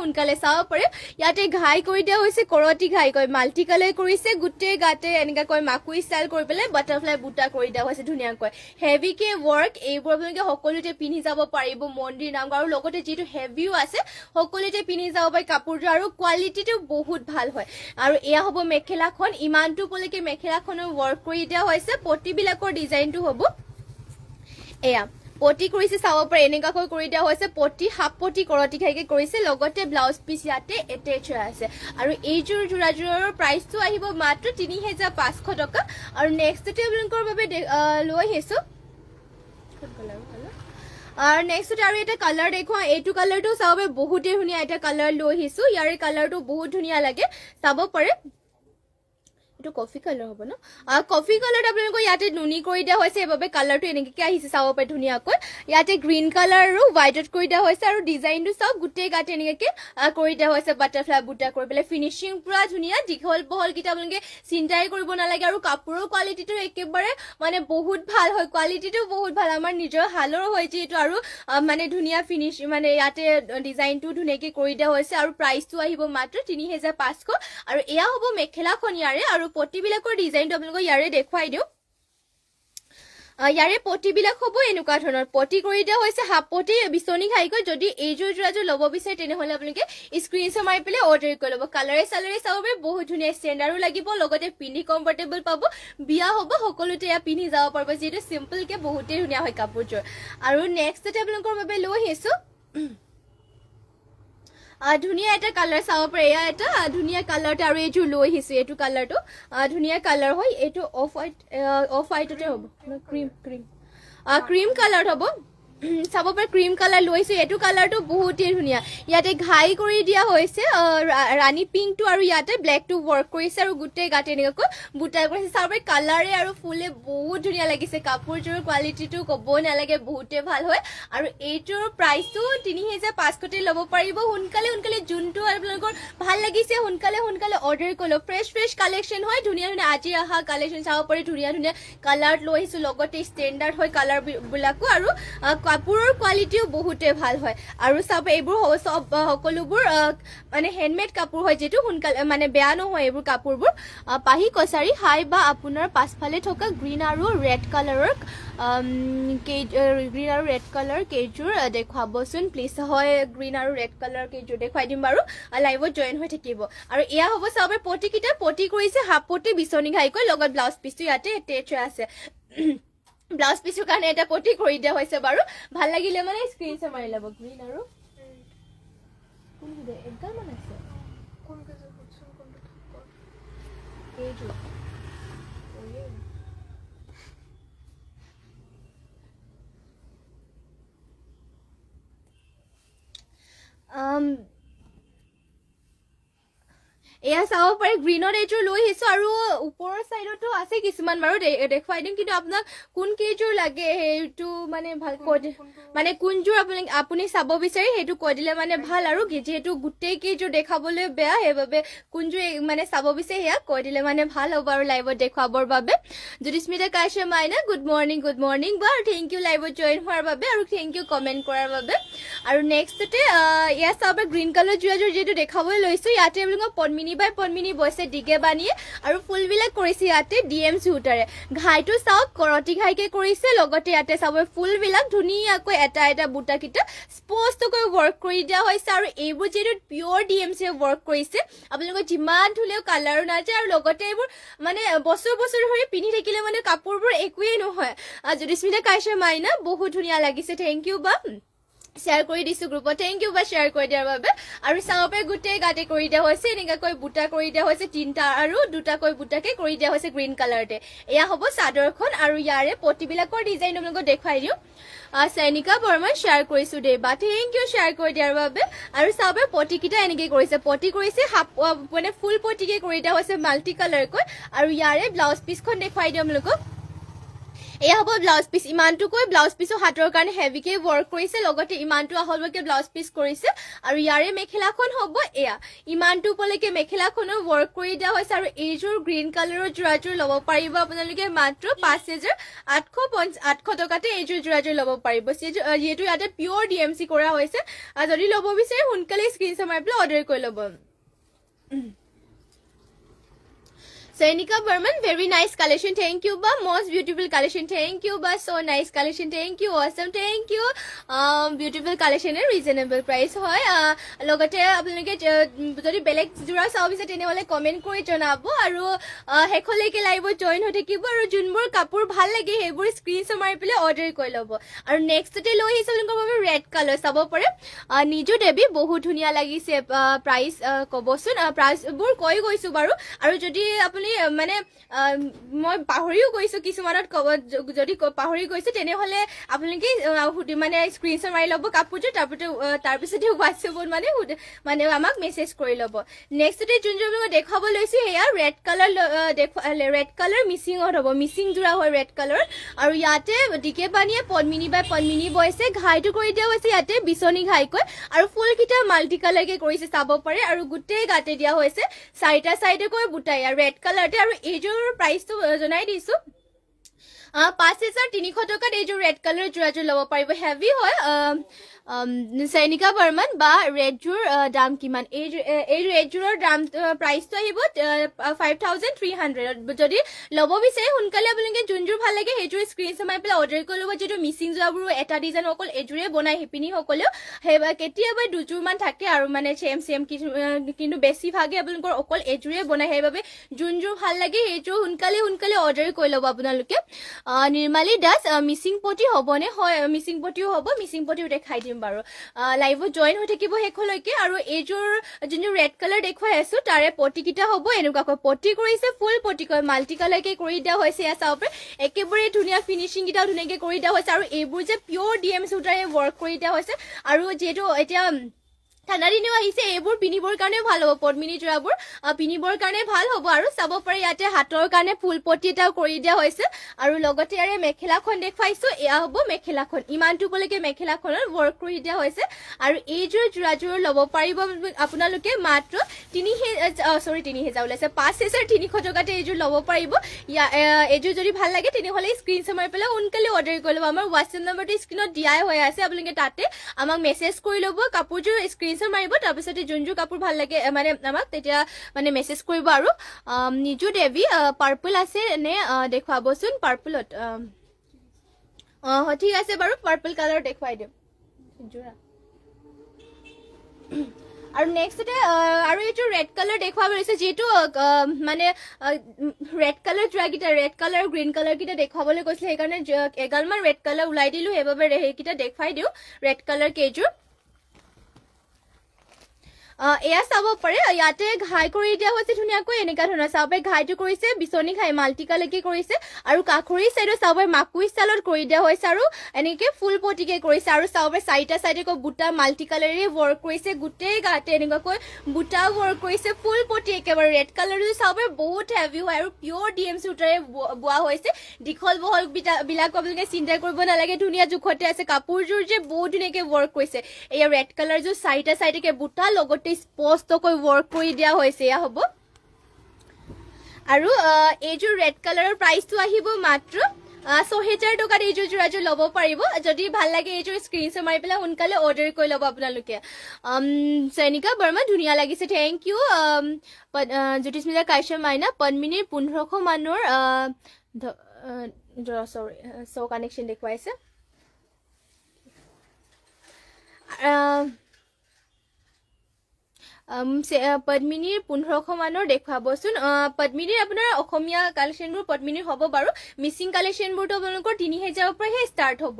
সোনকালে চাব পাৰে ইয়াতে ঘাই কৰি দিয়া হৈছে কৰতি ঘাই কৈ মাল্টি কালাৰ কৰিছে গুটে গাতে এনেকা কৈ মাকু ষ্টাইল কৰি পেলাই বাটাৰফ্লাই বুটা কৰি দিয়া হৈছে ধুনীয়াকৈ হেভি কে ওয়াৰ্ক এইবোৰ আপোনালোকে সকলোতে পিন্ধি যাব পাৰিব মন্দিৰ নাম আৰু লগতে যেটো হেভিও আছে সকলোতে পিন্ধি যাব পাৰি কাপোৰটো আৰু কোৱালিটিটো বহুত ভাল হয় আৰু এয়া হ'ব মেখেলাখন ইমানটো উপলৈকে মেখেলাখনৰ ওয়াৰ্ক কৰি দিয়া হৈছে পটিবিলাকৰ ডিজাইনটো হ'ব এয়া পটি কৰিছে চাব পাৰে এনেকাকৈ কৰি দিয়া হৈছে পটি হাফ পটি কৰতি খাইকে কৰিছে লগতে ব্লাউজ পিস ইয়াতে এটেচ হৈ আছে আৰু এইযোৰ যোৰাযোৰৰ প্ৰাইসটো আহিব মাত্ৰ 3500 টকা আৰু নেক্সটতে আপোনালোকৰ বাবে লৈ আহিছো আৰু নেক্সট আৰু এটা কালাৰ দেখুৱা এইটো কালাৰটো চাব বহুতে ধুনীয়া এটা কালাৰ লৈ আহিছো ইয়াৰে কালাৰটো বহুত ধুনীয়া লাগে চাব পাৰে এটো কফি কালাৰ হ'ব ন কফি কালাৰ আপোনালোকৰ ইয়াতে নুনি কৰি দিয়া হৈছে এবাবে কালাৰটো এনেকৈ আহিছে চাব পাৰে ধুনীয়াকৈ ইয়াতে গ্ৰীন কালাৰ আৰু হোৱাইটত কৰি দিয়া হৈছে আৰু ডিজাইনটো চাওক গুটেই গাতে এনেকৈ কৰি দিয়া হৈছে বাটাৰফ্লাই বুটা কৰি পেলাই ফিনিশিং পুৰা ধুনীয়া দীঘল বহল কিটা আপোনালোকে চিন্তাই কৰিব নালাগে আৰু কাপোৰৰ কোৱালিটিটো একেবাৰে মানে বহুত ভাল হয় কোৱালিটিটো বহুত ভাল আমাৰ নিজৰ হালৰ হয় যেটো আৰু মানে ধুনীয়া ফিনিশ মানে ইয়াতে ডিজাইনটো ধুনীয়াকৈ কৰি দিয়া হৈছে আৰু প্ৰাইসটো আহিব মাত্ৰ 3500 আৰু এয়া হ'ব মেখেলাখন ইয়াৰে আৰু পটিবিলাকৰ ডিজাইনটো আপোনালোকক ইয়াৰে দেখাই দিও ইয়াৰে পটিবিলাক হ'ব এনেকুৱা ধৰণৰ পটি কৰি দিয়া হৈছে হাফ পটি বিচনী ঘাইকৈ যদি এইযোৰ যোৰাযোৰ ল'ব বিচাৰে তেনেহলে আপোনালোকে স্ক্ৰীনশ্বট মাৰি পেলাই অৰ্ডাৰ কৰি ল'ব কালাৰে চালাৰে চাব পাৰে বহুত ধুনীয়া ষ্টেণ্ডাৰ্ডো লাগিব লগতে পিন্ধি কমফৰ্টেবল পাব বিয়া হ'ব সকলোতে এয়া পিন্ধি যাব পাৰিব যেটো সিম্পল কে বহুতে ধুনীয়া হয় কাপোৰযোৰ আৰু নেক্সটতে আপোনালোকৰ বাবে লৈ আহিছো ধুনীয়া এটা কালাৰ চাব পাৰে এয়া এটা ধুনীয়া কালাৰতে আৰু এইটো লৈ আহিছো এইটো কালাৰটো ধুনীয়া কালাৰ হয় এইটো অফ হোৱাইটতে হ'ব ক্ৰীম কালাৰ হ'ব চাব পাৰে ক্ৰীম কালাৰ লৈছো এইটো কালাৰটো বহুতেই ধুনীয়া ইয়াতে ঘাই কৰি দিয়া হৈছে ৰাণী পিংকটো আৰু ইয়াতে ব্লেকটো ৱৰ্ক কৰিছে আৰু গোটেই গাতে এনেকৈ বুটাই কৰিছে চাব পাৰে কালাৰে আৰু ফুলে বহুত ধুনীয়া লাগিছে কাপোৰযোৰৰ কোৱালিটিটো ক'ব নালাগে বহুতেই ভাল হয় আৰু এইটোৰ প্ৰাইচটো ৩৫০০তে ল'ব পাৰিব সোনকালে যোনটো আপোনালোকৰ ভাল লাগিছে সোনকালে অৰ্ডাৰ কৰি লওক ফ্ৰেছ কালেকশ্যন হয় ধুনীয়া আজি অহা কালেকশ্যন চাব পাৰি ধুনীয়া কালাৰ লৈ আহিছোঁ লগতে ষ্টেণ্ডাৰ্ড হয় কালাৰবিলাকো আৰু কাপোৰৰ কোৱালিটিও বহুতে ভাল হয় আৰু চাব এইবোৰ সকলোবোৰ মানে হেণ্ডমেড কাপোৰ হয় যিটো সোনকালে মানে বেয়া নহয় এইবোৰ কাপোৰবোৰ পাহি কছাৰী হাই বা আপোনাৰ পাছফালে থকা গ্ৰীণ আৰু ৰেড কালাৰৰ কেইযোৰ দেখুৱাবচোন প্লিজ হয় গ্ৰীণ আৰু ৰেড কালাৰ কেইযোৰ দেখুৱাই দিম বাৰু লাইভত জইন হৈ থাকিব আৰু এয়া হ'ব চাব পটিকেইটা পটি কৰিছে হাফ পটি বিচনী ঘাইকৈ লগত ব্লাউজ পিচটো ইয়াতে এটেচ আছে ব্লাউজ পিছৰ কাৰণে এটা পটি কৰি দিয়া হৈছে বাৰু ভাল লাগিলে মানে স্ক্ৰীনশ্বট মাৰি ল'ব গ্ৰীণ আৰু একদম মান আছে এয়া চাব পাৰে গ্ৰীণত এইযোৰ লৈ আহিছো আৰু ওপৰৰ চাইডতো আছে কিছুমান বাৰু দেখুৱাই দিম কিন্তু আপোনাক কোন কেইযোৰ লাগে সেইটো মানে ভাল কৈ মানে কোনযোৰ আপুনি চাব বিচাৰে সেইটো কৈ দিলে মানে ভাল আৰু যিহেতু গোটেই কেইযোৰ দেখাবলৈ বেয়া সেইবাবে কোনযোৰ মানে চাব বিচাৰে সেয়া কৈ দিলে মানে ভাল হ'ব আৰু লাইভত দেখুৱাবৰ বাবে জ্যোতিস্মিতা কাশ্যপ মাইনা গুড মৰ্ণিং বা থেংক ইউ লাইভত জইন হোৱাৰ বাবে আৰু থেংক ইউ কমেণ্ট কৰাৰ বাবে আৰু নেক্সটতে ইয়াত চাব গ্ৰীণ কালাৰ যোৰাযোৰ যিহেতু দেখাবলৈ লৈছো ইয়াতে আপোনালোকক পদ্মিনী বৈছে দিগে বানিয়ে আৰু ফুলবিলাক কৰিছে ইয়াতে ডিএম সূতাৰে ঘাইটো চাওক কৰতি ঘাইকে কৰিছে লগতে ইয়াতে চাব ফুলবিলাক ধুনীয়াকৈ এটা বুটাকেইটা স্পষ্টকৈ ৱৰ্ক কৰি দিয়া হৈছে আৰু এইবোৰ যিহেতু পিয়ৰ ডিএমচি ৱৰ্ক কৰিছে আপোনালোকৰ যিমান ধুলেও কালাৰো নাযায় আৰু লগতে এইবোৰ মানে বছৰ ধৰি পিন্ধি থাকিলে মানে কাপোৰবোৰ একোৱেই নহয় জ্যোতিস্মিতা কাশ্যপ মাইনা বহুত ধুনীয়া লাগিছে থেংক ইউ বা শ্বেয়াৰ কৰি দিছো গ্ৰুপত থেংক ইউ বা শ্বেয়াৰ কৰি দিয়াৰ বাবে আৰু চাব পাৰে গোটেই গাতে কৰি দিয়া হৈছে এনেকুৱাকৈ বুটা কৰি দিয়া হৈছে 3টা আৰু 2টাকৈ বুটাকে কৰি দিয়া হৈছে গ্ৰীণ কালাৰতে এয়া হ'ব চাদৰখন আৰু ইয়াৰে পটিবিলাকৰ ডিজাইন আপোনালোকক দেখুৱাই দিওঁ সৈনিকা বৰ্মন শ্বেয়াৰ কৰিছো দেই বা থেংক ইউ শ্বেয়াৰ কৰি দিয়াৰ বাবে আৰু চাব পাৰে পটিকেইটা এনেকৈ পটি কৰিছে মানে ফুল পটিকে কৰি দিয়া হৈছে মাল্টি কালাৰকৈ আৰু ইয়াৰে ব্লাউজ পিচখন দেখুৱাই দিওঁ আপোনালোকক এয়া হ'ব ব্লাউজ পিচ ইমানটোকৈ ব্লাউজ পিচো হাতৰ কাৰণে হেভিকে ৱৰ্ক কৰিছে লগতে ইমানটো আহললৈকে ব্লাউজ পিচ কৰিছে আৰু ইয়াৰে মেখেলাখন হ'ব এয়া ইমানটো উপলৈকে মেখেলাখনো ৱৰ্ক কৰি দিয়া হৈছে আৰু এইযোৰ গ্ৰীণ কালাৰৰ যোৰাযোৰ ল'ব পাৰিব আপোনালোকে মাত্ৰ 5,800 টকাতে এইযোৰ যোৰাযোৰ ল'ব পাৰিব যিহেতু ইয়াতে পিয়ৰ ডিএমচি কৰা হৈছে যদি ল'ব বিচাৰে সোনকালে স্ক্ৰীনশ্বট মাৰি পেলাই অৰ্ডাৰ কৰি ল'ব Sainika Burman, very nice collection. Thank you, ba. Most beautiful collection. Thank you, ba. So nice collection. Thank you. Awesome. Thank you. Beautiful collection. Reasonable price. Hoy. Logote apnaloke jodi belek jura saw bise tene hole comment kori jonabo aru hekhole ke live join hote kibo aru junbor kapur bhal lage hebor screenshot mari pele order koi lobo aru next te loi hise lingor babe red color sabo pare nijo debi bahut dhunia lagise price kobosun price bor koi goisu baru aru jodi apni মানে মই পাহৰিও গৈছো কিছুমানত যদি পাহৰি গৈছে তেনে হলে আপোনালোকে মানে স্ক্ৰীনশ্বট মাৰি ল'ব কাপোৰটো তাৰপিছতে হোৱাটছএপত মানে আমাক মেছেজ কৰি ল'ব নেক্সটতে যোনযোৰ মই দেখাব লৈছো সেয়া ৰেড কালাৰ মিচিঙত হ'ব মিচিং যোৰা হয় ৰেড কালাৰ আৰু ইয়াতে ডিকে বানিয়ে পদ্মিনী বৈছে ঘাইটো কৰি দিয়া হৈছে ইয়াতে বিচনী ঘাইকৈ আৰু ফুলকেইটা মাল্টি কালাৰকে কৰিছে চাব পাৰে আৰু গোটেই গাতে দিয়া হৈছে 4টা চাইডেকৈ বুটাই আৰু ৰেড কালাৰ আৰু এইযোৰ প্ৰাইচটো জনাই দিছো 5,300 টকাত এইযোৰ ৰেড কালাৰ যোৰাযোৰ ল'ব পাৰিব হেভি হয় সৈনিকা বৰ্মন বা ৰেডযোৰ দাম কিমান এই ৰেডযোৰৰ দাম প্ৰাইচটো আহিব 5,300 যদি ল'ব বিচাৰে সোনকালে আপোনালোকে যোনযোৰ ভাল লাগে সেইযোৰ স্ক্ৰীনশ্বট মাৰি পেলাই অৰ্ডাৰ কৰি ল'ব যিটো মিচিং যোৰাবোৰো এটা ডিজাইন অকল এইযোৰে বনাই শিপিনী সকলেও সেইবাৰ কেতিয়াবা দুযোৰমান থাকে আৰু মানে চেম কিন্তু বেছিভাগে আপোনালোকৰ অকল এইযোৰে বনাই সেইবাবে যোনযোৰ ভাল লাগে সেইযোৰ সোনকালে অৰ্ডাৰ কৰি ল'ব আপোনালোকে নিৰ্মালী দাস মিচিং পটি হ'বনে হয় মিচিং পটিও হ'ব মিচিং পটিও দেখাই দিম বাৰু লাইভত জয়েন হৈ থাকিব শেষলৈকে আৰু এইযোৰ যোনযোৰ ৰেড কালাৰ দেখুৱাই আছো তাৰে পটিকেইটা হ'ব এনেকুৱাকৈ পটি কৰিছে ফুল পটিকৈ মাল্টি কালাৰকে কৰি দিয়া হৈছে এয়া চাব পাৰে একেবাৰে ধুনীয়া ফিনিচিং কেইটাও ধুনীয়াকৈ কৰি দিয়া হৈছে আৰু এইবোৰ যে পিয়ৰ ডিএম সূতাৰে ৱৰ্ক কৰি দিয়া হৈছে আৰু যিহেতু এতিয়া ঠাণ্ডা দিনো আহিছে এইবোৰ পিন্ধিবৰ কাৰণে ভাল হ'ব পদ্মিনী যোৰাবোৰ পিন্ধিবৰ কাৰণে ভাল হ'ব আৰু চাব পাৰে ইয়াতে হাতৰ কাৰণে ফুল পটি এটাও কৰি দিয়া হৈছে আৰু লগতে ইয়াৰে মেখেলাখন দেখুৱাইছো এয়া হ'ব মেখেলাখন ইমানটো পলৈকে মেখেলাখনৰ ৱৰ্ক কৰি দিয়া হৈছে আৰু এইযোৰ যোৰাযোৰ ল'ব পাৰিব আপোনালোকে মাত্ৰ 3,000 ওলাইছে 5,300 টকাতে এইযোৰ ল'ব পাৰিব এইযোৰ যদি ভাল লাগে তেনেহ'লে স্ক্ৰীনশ্বট মাৰি পেলাই সোনকালে অৰ্ডাৰ কৰি ল'ব আমাৰ হোৱাটছএপ নম্বৰটো স্ক্ৰীনত দিয়াই হৈ আছে আপোনালোকে তাতে আমাক মেছেজ কৰি ল'ব কাপোৰযোৰ স্ক্ৰীনশ্বট মাৰিব তাৰপিছতে যোনযোৰ কাপোৰ ভাল লাগে মানে আমাক তেতিয়া মানে মেছেজ কৰিব আৰু নিজু দেৱী পাৰ্পল আছে নে দেখুৱাবচোন পাৰ্পলত ঠিক আছে বাৰু পাৰ্পল কালাৰ দেখুৱাই দিম যোৰা আৰু নেক্সটতে আৰু এইটো ৰেড কালাৰ দেখুৱাব লৈছে যিহেতু মানে ৰেড কালাৰ যোৰাকেইটা ৰেড কালাৰ গ্ৰীণ কালাৰকেইটা দেখুৱাবলৈ কৈছিলে সেইকাৰণে এগালমান ৰেড কালাৰ ওলাই দিলোঁ সেইবাবে সেইকেইটা দেখুৱাই দিওঁ ৰেড কালাৰ কেইযোৰ এয়া চাব পাৰে ইয়াতে ঘাই কৰি দিয়া হৈছে ধুনীয়াকৈ এনেকুৱা ধৰণৰ চাব পাৰে ঘাইটো কৰিছে বিচনী ঘাই মাল্টি কালাৰকে কৰিছে আৰু কাষৰী চাইডত চাব পাৰে মাকুই ষ্টাইলত কৰি দিয়া হৈছে আৰু এনেকে ফুল পটিকে কৰিছে আৰু চাব পাৰে চাৰিটা চাইডে বুটা মাল্টি কালাৰে ৱৰ্ক কৰিছে গোটেই গাতে এনেকুৱাকৈ বুটা ৱৰ্ক কৰিছে ফুল পটি একেবাৰে ৰেড কালাৰটো চাব পাৰে বহুত হেভি হয় আৰু পিয়ৰ ডিএম সূতাৰে বোৱা হৈছে দীঘল বহল বিলাক আপোনালোকে চিন্তা কৰিব নালাগে ধুনীয়া জোখতে আছে কাপোৰযোৰ যে বহুত ধুনীয়াকে ৱৰ্ক কৰিছে এয়া ৰেড কালাৰযোৰ চাৰিটা চাইডেকে বুটা লগতে স্পষ্টকৈ ৱৰ্ক কৰি দিয়া হৈছে এয়া হ'ব আৰু এইযোৰ ৰেড কালাৰৰ প্ৰাইচটো আহিব মাত্ৰ 6,000 টকাত এইযোৰ যোৰাযোৰ ল'ব পাৰিব যদি ভাল লাগে এইযোৰ স্ক্ৰীনশ্বট মাৰি পেলাই সোনকালে অৰ্ডাৰ কৰি ল'ব আপোনালোকে সৈনিকা বৰ্মা ধুনীয়া লাগিছে থেংক ইউ জ্যোতিস্মিতা কাশ্যপ মাইনা পদ্মিনীৰ 1500 মানৰ চ' কানেকশ্যন দেখুৱাইছে পদ্মিনীৰ 1500 মানৰ দেখুৱাবচোন পদ্মিনীৰ আপোনাৰ অসমীয়া কালেকশ্যনবোৰ পদ্মিনীৰ হ'ব বাৰু মিচিং কালেকশ্যনবোৰতো আপোনালোকৰ 3,000ৰ পৰাহে ষ্টাৰ্ট হ'ব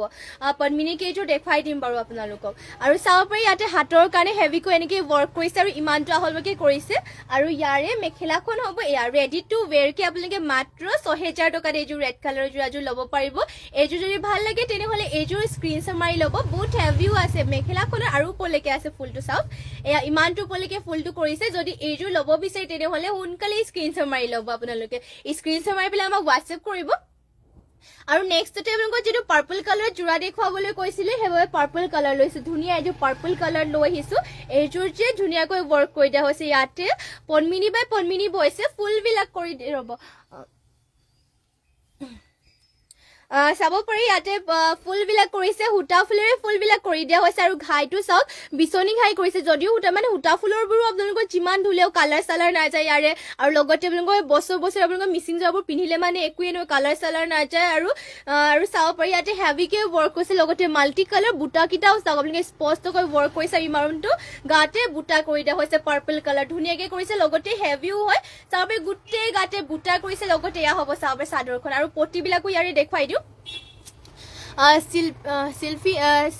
পদ্মিনীৰ কেইযোৰ দেখুৱাই দিম বাৰু আপোনালোকক আৰু চাব পাৰি ইয়াতে হাতৰ কাৰণে হেভিকৈ এনেকৈ ৱৰ্ক কৰিছে আৰু ইমানটো আহললৈকে কৰিছে আৰু ইয়াৰে মেখেলাখন হ'ব এয়া ৰেডি টু ৱেৰকে আপোনালোকে মাত্ৰ 6,000 টকাত এইযোৰ ৰেড কালাৰৰ যোৰাযোৰ ল'ব পাৰিব এইযোৰ যদি ভাল লাগে তেনেহ'লে এইযোৰ স্ক্ৰীনশ্বট মাৰি ল'ব বহুত হেভিও আছে মেখেলাখনৰ আৰু ওপৰলৈকে আছে ফুলটো চাওক এয়া ইমানটো ওপৰলৈকে ফুলটো কৰিছে যদি এইযোৰ ল'ব বিচাৰে তেনেহ'লে সোনকালে স্ক্ৰীনশ্বট মাৰি ল'ব আপোনালোকে স্ক্ৰীনশ্বট মাৰি পেলাই আমাক হোৱাটছএপ কৰিব আৰু নেক্সটতে আপোনালোকৰ যিটো পাৰ্পল কালাৰ যোৰা দেখুৱাবলৈ কৈছিলে সেইবাবে পাৰ্পল কালাৰ লৈছোঁ ধুনীয়া এইযোৰ পাৰ্পল কালাৰ লৈ আহিছোঁ এইযোৰ যে ধুনীয়াকৈ ৱৰ্ক কৰি দিয়া হৈছে ইয়াতে পদ্মিনী বাই পদ্মিনী বৈছে ফুলবিলাক কৰি ৰ'ব চাব পাৰি ইয়াতে ফুলবিলাক কৰিছে সূতা ফুলেৰে ফুলবিলাক কৰি দিয়া হৈছে আৰু ঘাইটো চাওক বিচনী ঘাই কৰিছে যদিও সূতা ফুলৰবোৰো আপোনালোকৰ যিমান ধুলেও কালাৰ চালাৰ নাযায় ইয়াৰে আৰু লগতে আপোনালোকৰ বছৰ আপোনালোকৰ মিচিং যোৰাবোৰ পিন্ধিলে মানে একোৱে নহয় কালাৰ চালাৰ নাযায় আৰু চাব পাৰি ইয়াতে হেভিকে ৱৰ্ক কৰিছে লগতে মাল্টি কালাৰ বুটাকেইটাও চাওক আপোনালোকে স্পষ্টকৈ ৱৰ্ক কৰিছে ইমানটো গাতে বুটা কৰি দিয়া হৈছে পাৰ্পল কালাৰ ধুনীয়াকৈ কৰিছে লগতে হেভিও হয় চাব পাৰি গোটেই গাতে বুটা কৰিছে লগতে এয়া হ'ব চাব পাৰি চাদৰখন আৰু পটিবিলাকো ইয়াৰে দেখুৱাই দিওঁ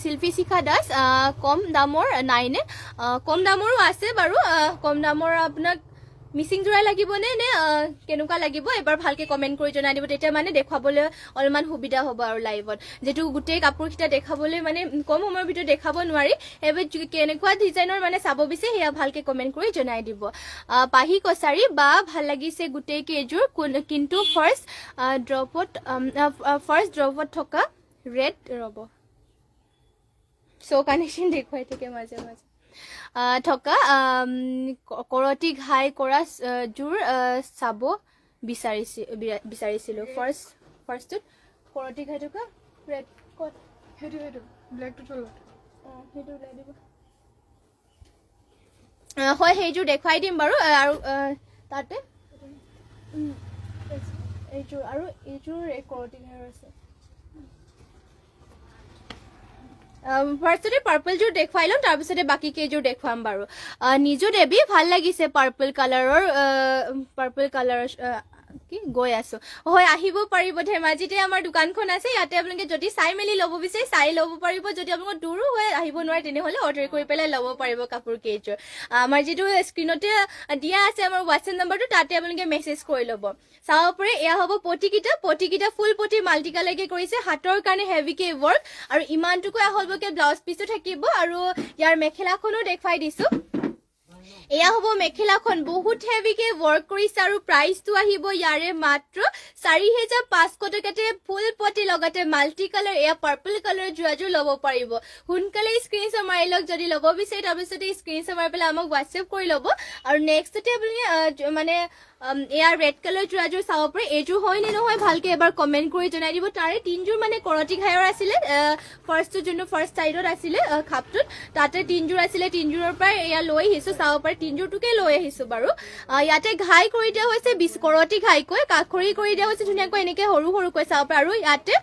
শিল্পী শিখা দাস কম দামৰ নাইনে কম দামৰো আছে বাৰু কম দামৰ আপোনাক মিচিং যোৰা লাগিবনে নে কেনেকুৱা লাগিব এবাৰ ভালকৈ কমেণ্ট কৰি জনাই দিব তেতিয়া মানে দেখুৱাবলৈ অলপমান সুবিধা হ'ব আৰু লাইভত যিটো গোটেই কাপোৰকেইটা দেখাবলৈ মানে কম সময়ৰ ভিতৰত দেখাব নোৱাৰি সেইবাবে কেনেকুৱা ডিজাইনৰ মানে চাব বিচাৰে সেয়া ভালকৈ কমেণ্ট কৰি জনাই দিব পাহি কছাৰী বা ভাল লাগিছে গোটেই কেইযোৰ কিন্তু ফাৰ্ষ্ট ড্ৰপত থকা ৰেড ৰ'ব চ' কানেকশ্যন দেখুৱাই থাকে মাজে মাজে থকা কৰতি ঘাই কৰা যোৰ চাব বিচাৰিছিলোঁ ফাৰ্ষ্টটোত কৰতি ঘাই থকা ৰেড ক'ত সেইটো ব্লেকটো তলত সেইটো ওলাই দিব হয় সেইযোৰ দেখুৱাই দিম বাৰু আৰু তাতে এইযোৰ আৰু এইযোৰ কৰতি ঘাইৰ আছে ফাৰ্ষ্টতে পাৰ্পলযোৰ দেখুৱাই লওঁ তাৰপিছতে বাকী কেইযোৰ দেখুৱাম বাৰু নিজু দেৱী ভাল লাগিছে পাৰ্পল কালাৰৰ কি গৈ আছো হয় আহিব পাৰিব ধেমাজিতে আমাৰ দোকানখন আছে ইয়াতে আপোনালোকে যদি চাই মেলি ল'ব বিচাৰে চাই ল'ব পাৰিব যদি আপোনালোক দূৰো হয় আহিব নোৱাৰে তেনেহ'লে অৰ্ডাৰ কৰি পেলাই ল'ব পাৰিব কাপোৰ কেইযোৰ আমাৰ যিটো স্ক্ৰীণতে দিয়া আছে আমাৰ হোৱাটছএপ নম্বৰটো তাতে আপোনালোকে মেছেজ কৰি ল'ব চাব পাৰে এয়া হ'ব পটিকেইটা ফুল পটি মাল্টি কালাৰকে কৰিছে হাতৰ কাৰণে হেভিকে ৱৰ্ক আৰু ইমানটুকু হ'বকে ব্লাউজ পিচো থাকিব আৰু ইয়াৰ মেখেলাখনো দেখুৱাই দিছো এয়া হ'ব মেখেলাখন বহুত হেভিকে ৱৰ্ক কৰিছে আৰু প্ৰাইচটো আহিব ইয়াৰে মাত্ৰ 4500 টকাতে ফুল পটি লগতে মাল্টি কালাৰ এয়া পাৰ্পল কালাৰ যোৰাযোৰ ল'ব পাৰিব সোনকালে স্ক্ৰীনশ্বট মাৰি লওক যদি ল'ব বিচাৰে তাৰপিছতে স্ক্ৰীনশ্বট মাৰি পেলাই আমাক হোৱাটছএপ কৰি ল'ব আৰু নেক্সটতে আপুনি মানে এয়া ৰেড কালাৰ যোৰাযোৰ চাব পাৰে এইযোৰ হয় নে নহয় ভালকে এবাৰ কমেণ্ট কৰি জনাই দিব তাৰে তিনযোৰ মানে কৰতি ঘাইৰ আছিলে ফাৰ্ষ্টটো যোনটো ফাৰ্ষ্ট চাইডত আছিলে খাপটোত তাতে তিনযোৰ আছিলে তিনযোৰৰ পৰা এয়া লৈ আহিছো চাব পাৰে তিনযোৰটোকে লৈ আহিছো বাৰু ইয়াতে ঘাই কৰি দিয়া হৈছে কৰতি ঘাইকৈ কাখৰি কৰি দিয়া হৈছে ধুনীয়াকৈ এনেকে সৰু সৰুকৈ চাব পাৰে আৰু ইয়াতে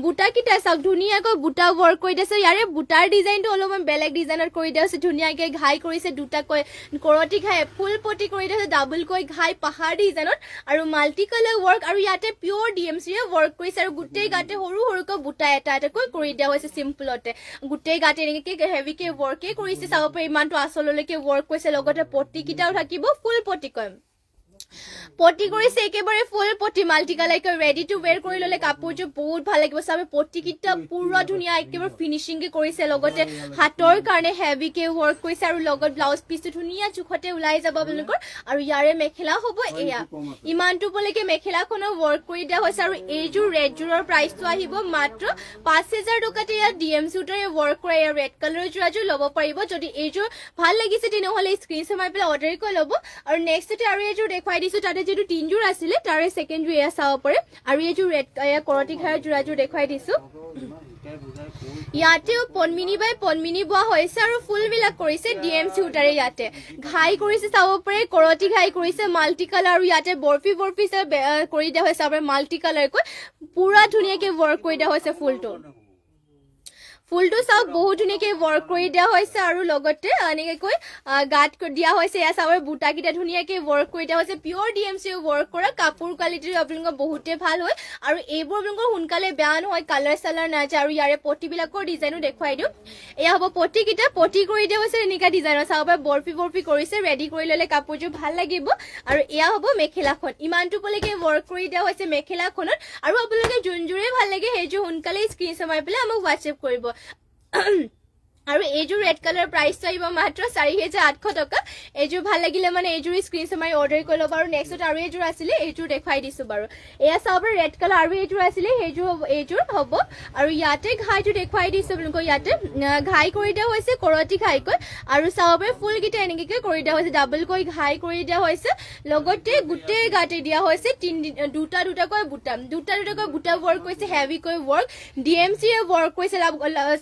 বুটাকেইটা চাওক ধুনীয়াকৈ বুটা ৱৰ্ক কৰি দিছে ইয়াৰে বুটাৰ ডিজাইনটো অলপমান বেলেগ ডিজাইনত কৰি দিয়া হৈছে ধুনীয়াকৈ ঘাই কৰিছে দুটাকৈ কৰতি ঘাই ফুল পটি কৰি দিয়া হৈছে ডাবলকৈ ঘাই পাহাৰ ডিজাইনত আৰু মাল্টি কালাৰ ৱৰ্ক আৰু ইয়াতে পিয়ৰ ডিএমচিয়ে ৱৰ্ক কৰিছে আৰু গোটেই গাতে সৰু সৰুকৈ বুটা এটা এটাকৈ কৰি দিয়া হৈছে চিম্পলতে গোটেই গাতে এনেকে হেভিকে ৱৰ্কে কৰিছে চাব পাৰে ইমানটো আচললৈকে ৱৰ্ক কৰিছে লগতে পটিকেইটাও থাকিব ফুল পটিকৈ পটি কৰিছে একেবাৰে ফুল পটি মাল্টি কালাৰকৈ ৰেডি টু ৱেৰ কৰি ল'লে কাপোৰযোৰ বহুত ভাল লাগিব চাবে পটিকেইটা পুৰা ধুনীয়া একেবাৰে ফিনিচিংকে কৰিছে লগতে হাতৰ কাৰণে হেভিকে ৱৰ্ক কৰিছে আৰু লগত ব্লাউজ পিচটো ধুনীয়া জোখতে ওলাই যাব আপোনালোকৰ আৰু ইয়াৰে মেখেলা হ'ব এয়া ইমানটো বলৈকে মেখেলাখনৰ ৱৰ্ক কৰি দিয়া হৈছে আৰু এইযোৰ ৰেডযোৰৰ প্ৰাইচটো আহিব মাত্ৰ 5000 টকাতে ইয়াত ডিএমচি উটাৰে ৱৰ্ক কৰে ইয়াৰ ৰেড কালাৰৰ যোৰাযোৰ ল'ব পাৰিব যদি এইযোৰ ভাল লাগিছে তেনেহ'লে স্ক্ৰীনশ্বট মাৰি পেলাই অৰ্ডাৰ কৰি ল'ব আৰু নেক্সটতে আৰু এইযোৰ দেখুৱাই দিছো তাতে যেটো তিনযোৰ আছিলে তাৰে সেকেন্ডযোৰ এয়া চাব পাৰে আৰু এইযোৰ ৰেড কৰতি ঘাইৰ যোৰাযোৰ দেখুৱাই দিছো ইয়াতেও পনমিনি বাই পনমিনি বোৱা হৈছে আৰু ফুলবিলাক কৰিছে ডিএমচি উটাৰে ইয়াতে ঘাই কৰিছে চাব পাৰে কৰতি ঘাই কৰিছে মাল্টি কালাৰ আৰু ইয়াতে বৰফি কৰি দিয়া হৈছে আৰু মাল্টি কালাৰকৈ পুৰা ধুনীয়াকে ৱৰ্ক কৰি দিয়া হৈছে ফুলটো চাওক বহুত ধুনীয়াকে ৱৰ্ক কৰি দিয়া হৈছে আৰু লগতে এনেকৈ গাত দিয়া হৈছে এয়া চাবৰ বুটাকেইটা ধুনীয়াকে ৱৰ্ক কৰি দিয়া হৈছে পিয়ৰ ডিএমচি ৱৰ্ক কৰা কাপোৰ কোৱালিটিৰ আপোনালোকৰ বহুতে ভাল হয় আৰু এইবোৰ আপোনালোকৰ সোনকালে বেয়া নহয় কালাৰ চালাৰ নাযায় আৰু ইয়াৰে পটিবিলাকৰ ডিজাইনো দেখুৱাই দিওঁ এয়া হ'ব পটিকেইটা পটি কৰি দিয়া হৈছে এনেকুৱা ডিজাইনৰ চাব বৰফি কৰিছে ৰেডি কৰি ল'লে কাপোৰযোৰ ভাল লাগিব আৰু এয়া হ'ব মেখেলাখন ইমানটো বলৈকে ৱৰ্ক কৰি দিয়া হৈছে মেখেলাখনত আৰু আপোনালোকে যোনযোৰে ভাল লাগে সেইযোৰ সোনকালে স্ক্ৰীনশ্বট মাৰি পেলাই আমাক হোৱাটছএপ কৰিব আৰু এইযোৰ ৰেড কালাৰ প্ৰাইচটো আহিব মাত্ৰ 4800 টকা এইযোৰ ভাল লাগিলে মানে এইযোৰ স্ক্ৰীনশ্বট মাৰি অৰ্ডাৰ কৰি ল'ব আৰু নেক্সট আৰু এইযোৰ আছিলে এইযোৰ দেখুৱাই দিছো বাৰু এয়া চাব ৰেড কালাৰ আৰু এইযোৰ আছিলে এইযোৰ হ'ব আৰু ইয়াতে ঘাইটো দেখুৱাই দিছো আপোনালোকক ইয়াতে ঘাই কৰি দিয়া হৈছে কৰতি ঘাইকৈ আৰু চাব ফুলকেইটা এনেকৈ কৰি দিয়া হৈছে ডাবলকৈ ঘাই কৰি দিয়া হৈছে লগতে গোটেই গাতে দিয়া হৈছে দুটাকৈ বুটা ৱৰ্ক কৰিছে হেভিকৈ ৱৰ্ক ডিএমচিয়ে ৱৰ্ক কৰিছে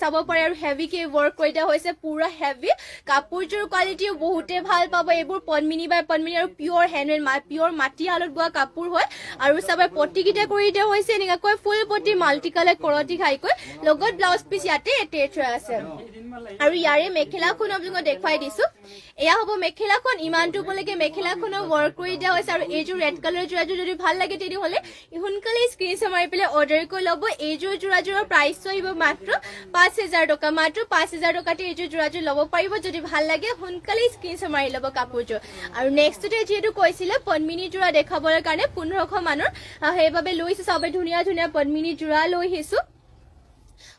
চাব পাৰে আৰু হেভিকে ৱৰ্ক কৰি দিয়া হৈছে পুৰা হেভি কাপোৰযোৰ কোৱালিটিও বহুতে ভাল পাব এইবোৰ পনমিনি বাই পনমিনি আৰু পিয়ৰ হেণ্ডমেড পিয়ৰ মাটি হালত বোৱা কাপোৰ হয় আৰু চাবে পটিকেইটা কৰি দিয়া হৈছে এনেকৈ ফুল পটি মাল্টি কালাৰ কৰতি ঘাইকৈ লগত ব্লাউজ পিচ ইয়াতে এটেচ হৈ আছে আৰু ইয়াৰে মেখেলাখন আপোনালোকক দেখুৱাই দিছো এয়া হ'ব মেখেলাখন ইমানটো বলৈকে মেখেলাখনৰ ৱৰ্ক কৰি দিয়া হৈছে আৰু এইযোৰ ৰেড কালাৰ যোৰাযোৰ যদি ভাল লাগে তেনেহ'লে সোনকালে স্ক্ৰীনশ্বট মাৰি পেলাই অৰ্ডাৰ কৰি ল'ব এইযোৰ যোৰাযোৰৰ প্ৰাইচটো আহিব মাত্ৰ 5000 টকা মাত্ৰ 5000 টকাতে এইযোৰ যোৰাযোৰ ল'ব পাৰিব যদি ভাল লাগে সোনকালে স্ক্ৰীনশ্বট মাৰি ল'ব কাপোৰযোৰ আৰু নেক্সটতে যিহেতু কৈছিলে পনমিনি যোৰা দেখাবৰ কাৰণে 1500 মানৰ সেইবাবে লৈছো চবে ধুনীয়া পনমিনি যোৰা লৈ আহিছো